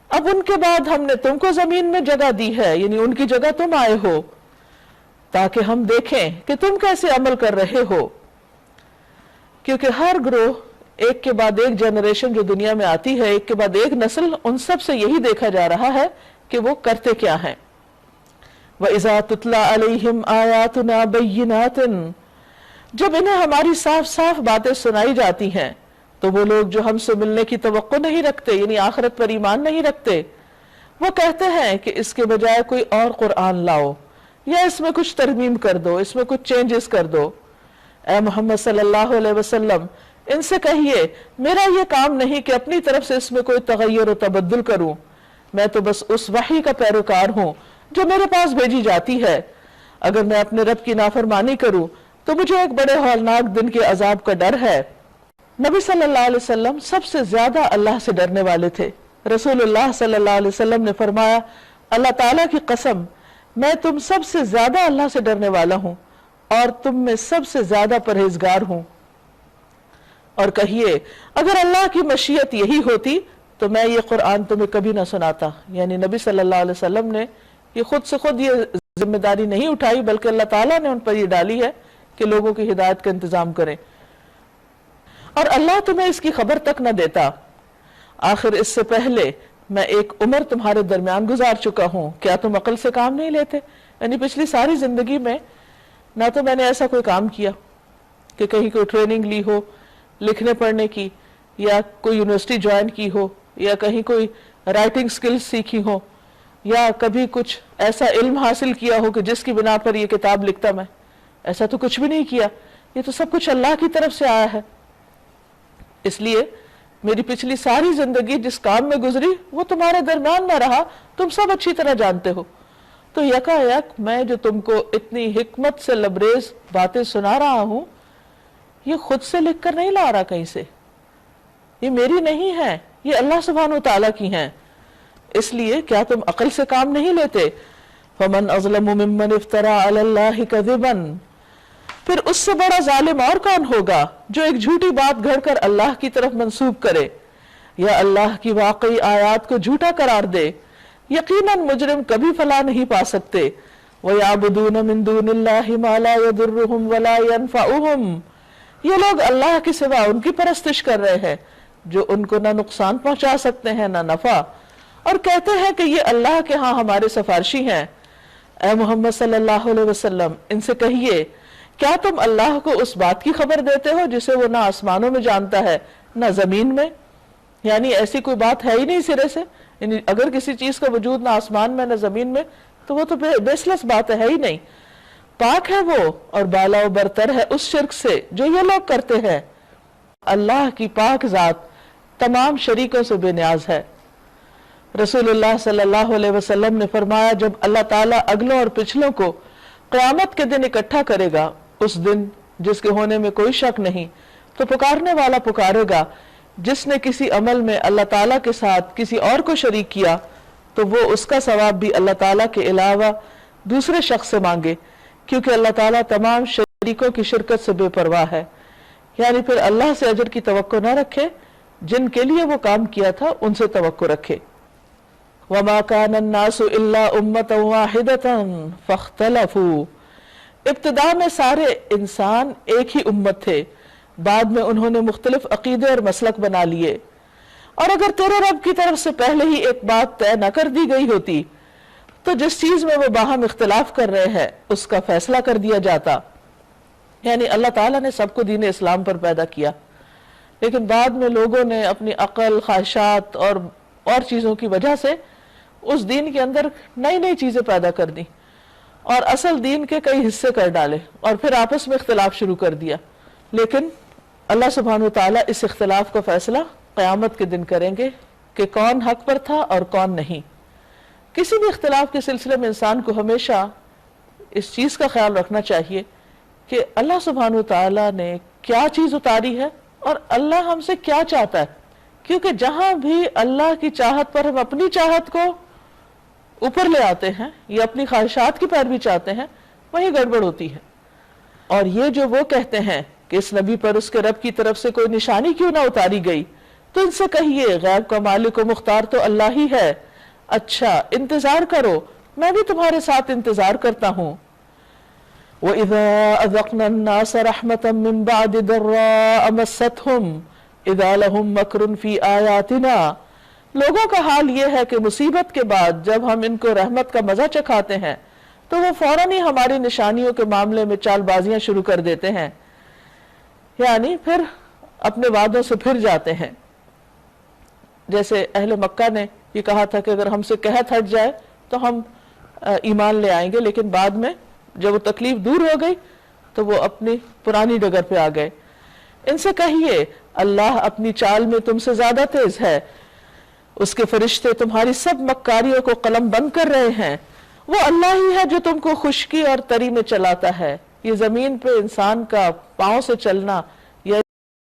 [SPEAKER 1] اب ان کے بعد ہم نے تم کو زمین میں جگہ دی ہے، یعنی ان کی جگہ تم آئے ہو تاکہ ہم دیکھیں کہ تم کیسے عمل کر رہے ہو، کیونکہ ہر گروہ ایک کے بعد ایک جنریشن جو دنیا میں آتی ہے، ایک کے بعد ایک نسل، ان سب سے یہی دیکھا جا رہا ہے کہ وہ کرتے کیا ہیں۔ وَإِذَا تُتْلَى عَلَيْهِمْ آيَاتُنَا بَيِّنَاتٍ، جب انہیں ہماری صاف صاف باتیں سنائی جاتی ہیں تو وہ لوگ جو ہم سے ملنے کی توقع نہیں رکھتے، یعنی آخرت پر ایمان نہیں رکھتے، وہ کہتے ہیں کہ اس کے بجائے کوئی اور قرآن لاؤ، یا اس میں کچھ ترمیم کر دو، اس میں کچھ چینجز کر دو۔ اے محمد صلی اللہ علیہ وسلم، ان سے کہیے میرا یہ کام نہیں کہ اپنی طرف سے اس میں کوئی تغیر و تبدل کروں، میں تو بس اس وحی کا پیروکار ہوں جو میرے پاس بھیجی جاتی ہے۔ اگر میں اپنے رب کی نافرمانی کروں تو مجھے ایک بڑے ہولناک دن کے عذاب کا ڈر ہے۔ نبی صلی اللہ علیہ وسلم سب سے زیادہ اللہ سے ڈرنے والے تھے. رسول اللہ صلی اللہ علیہ وسلم نے فرمایا اللہ تعالیٰ کی قسم میں تم سب سے زیادہ اللہ سے ڈرنے والا ہوں اور تم میں سب سے زیادہ پرہیزگار ہوں. اور کہیے اگر اللہ کی مشیت یہی ہوتی تو میں یہ قرآن تمہیں کبھی نہ سناتا. یعنی نبی صلی اللہ علیہ وسلم نے یہ خود سے خود یہ ذمہ داری نہیں اٹھائی بلکہ اللہ تعالیٰ نے ان پر یہ ڈالی ہے کہ لوگوں کی ہدایت کا انتظام کریں. اور اللہ تمہیں اس کی خبر تک نہ دیتا. آخر اس سے پہلے میں ایک عمر تمہارے درمیان گزار چکا ہوں, کیا تم عقل سے کام نہیں لیتے؟ یعنی پچھلی ساری زندگی میں نہ تو میں نے ایسا کوئی کام کیا کہ کہیں کوئی ٹریننگ لی ہو لکھنے پڑھنے کی, یا کوئی یونیورسٹی جوائن کی ہو, یا کہیں کوئی رائٹنگ سکلز سیکھی ہو, یا کبھی کچھ ایسا علم حاصل کیا ہو کہ جس کی بنا پر یہ کتاب لکھتا میں. ایسا تو کچھ بھی نہیں کیا, یہ تو سب کچھ اللہ کی طرف سے آیا ہے. اس لیے میری پچھلی ساری زندگی جس کام میں گزری وہ تمہارے درمیان نہ رہا, تم سب اچھی طرح جانتے ہو. تو یکا یک میں جو تم کو اتنی حکمت سے لبریز باتیں سنا رہا ہوں یہ خود سے لکھ کر نہیں لا رہا کہیں سے, یہ میری نہیں ہے, یہ اللہ سبحانہ و تعالیٰ کی ہیں. اس لیے کیا تم عقل سے کام نہیں لیتے؟ فَمَنْ أَظْلَمُ مِمَّنِ افْتَرَى عَلَى اللَّهِ كَذِبًا, پھر اس سے بڑا ظالم اور کون ہوگا جو ایک جھوٹی بات گھڑ کر اللہ کی طرف منسوب کرے یا اللہ کی واقعی آیات کو جھوٹا قرار دے. یقیناً مجرم کبھی فلاح نہیں پا سکتے. وَيَعْبُدُونَ مِن دُونِ اللَّهِ مَا لَا يَضُرُّهُمْ وَلَا يَنْفَعُهُمْ, یہ لوگ اللہ کے سوا ان کی پرستش کر رہے ہیں جو ان کو نہ نقصان پہنچا سکتے ہیں نہ نفع, اور کہتے ہیں کہ یہ اللہ کے ہاں ہمارے سفارشی ہیں. اے محمد صلی اللہ علیہ وسلم ان سے کہیے کیا تم اللہ کو اس بات کی خبر دیتے ہو جسے وہ نہ آسمانوں میں جانتا ہے نہ زمین میں؟ یعنی ایسی کوئی بات ہے ہی نہیں سرے سے, یعنی اگر کسی چیز کا وجود نہ آسمان میں نہ زمین میں تو وہ تو بیس لیس بات ہے ہی نہیں. پاک ہے وہ اور بالا و برتر ہے اس شرک سے جو یہ لوگ کرتے ہیں. اللہ کی پاک ذات تمام شریکوں سے بے نیاز ہے. رسول اللہ صلی اللہ علیہ وسلم نے فرمایا جب اللہ تعالیٰ اگلوں اور پچھلوں کو قیامت کے دن اکٹھا کرے گا, اس دن جس کے ہونے میں کوئی شک نہیں, تو پکارنے والا پکارے گا جس نے کسی عمل میں اللہ تعالیٰ کے ساتھ کسی اور کو شریک کیا تو وہ اس کا ثواب بھی اللہ تعالیٰ کے علاوہ دوسرے شخص سے مانگے, کیونکہ اللہ تعالیٰ تمام شریکوں کی شرکت سے بے پرواہ ہے. یعنی پھر اللہ سے اجر کی توقع نہ رکھے, جن کے لیے وہ کام کیا تھا ان سے توقع رکھے. وَمَا كَانَ النَّاسُ إِلَّا أُمَّةً وَاحِدَةً فَاخْتَلَفُوا, ابتدا میں سارے انسان ایک ہی امت تھے, بعد میں انہوں نے مختلف عقیدے اور مسلک بنا لیے. اور اگر تیرے رب کی طرف سے پہلے ہی ایک بات طے نہ کر دی گئی ہوتی تو جس چیز میں وہ باہم اختلاف کر رہے ہیں اس کا فیصلہ کر دیا جاتا. یعنی اللہ تعالیٰ نے سب کو دین اسلام پر پیدا کیا, لیکن بعد میں لوگوں نے اپنی عقل, خواہشات اور چیزوں کی وجہ سے اس دین کے اندر نئی نئی چیزیں پیدا کر دی اور اصل دین کے کئی حصے کر ڈالے اور پھر آپس میں اختلاف شروع کر دیا. لیکن اللہ سبحانہ و تعالیٰ اس اختلاف کا فیصلہ قیامت کے دن کریں گے کہ کون حق پر تھا اور کون نہیں. کسی بھی اختلاف کے سلسلے میں انسان کو ہمیشہ اس چیز کا خیال رکھنا چاہیے کہ اللہ سبحانہ و تعالیٰ نے کیا چیز اتاری ہے اور اللہ ہم سے کیا چاہتا ہے, کیونکہ جہاں بھی اللہ کی چاہت پر ہم اپنی چاہت کو اوپر لے آتے ہیں یا اپنی خواہشات کی پیروی چاہتے ہیں وہیں گڑبڑ ہوتی ہے. اور یہ جو وہ کہتے ہیں کہ اس نبی پر اس کے رب کی طرف سے کوئی نشانی کیوں نہ اتاری گئی, تو ان سے کہیے غیب کا مالک و مختار تو اللہ ہی ہے, اچھا انتظار کرو میں بھی تمہارے ساتھ انتظار کرتا ہوں. وَإِذَا أَذَقْنَا النَّاسَ رَحْمَةً مِّن بَعْدِ ضَرَّاءَ مَسَّتْهُمْ إِذَا لَهُمْ مَكْرٌ فِي آيَاتِنَا, لوگوں کا حال یہ ہے کہ مصیبت کے بعد جب ہم ان کو رحمت کا مزہ چکھاتے ہیں تو وہ فوراً ہی ہماری نشانیوں کے معاملے میں چال بازیاں شروع کر دیتے ہیں, یعنی پھر اپنے وعدوں سے پھر جاتے ہیں. جیسے اہل مکہ نے یہ کہا تھا کہ اگر ہم سے قحط ہٹ جائے تو ہم ایمان لے آئیں گے, لیکن بعد میں جب وہ تکلیف دور ہو گئی تو وہ اپنی پرانی ڈگر پہ آ گئے. ان سے کہیے اللہ اپنی چال میں تم سے زیادہ تیز ہے, اس کے فرشتے تمہاری سب مکاریوں کو قلم بند کر رہے ہیں. وہ اللہ ہی ہے جو تم کو خشکی اور تری میں چلاتا ہے. یہ زمین پہ انسان کا پاؤں سے چلنا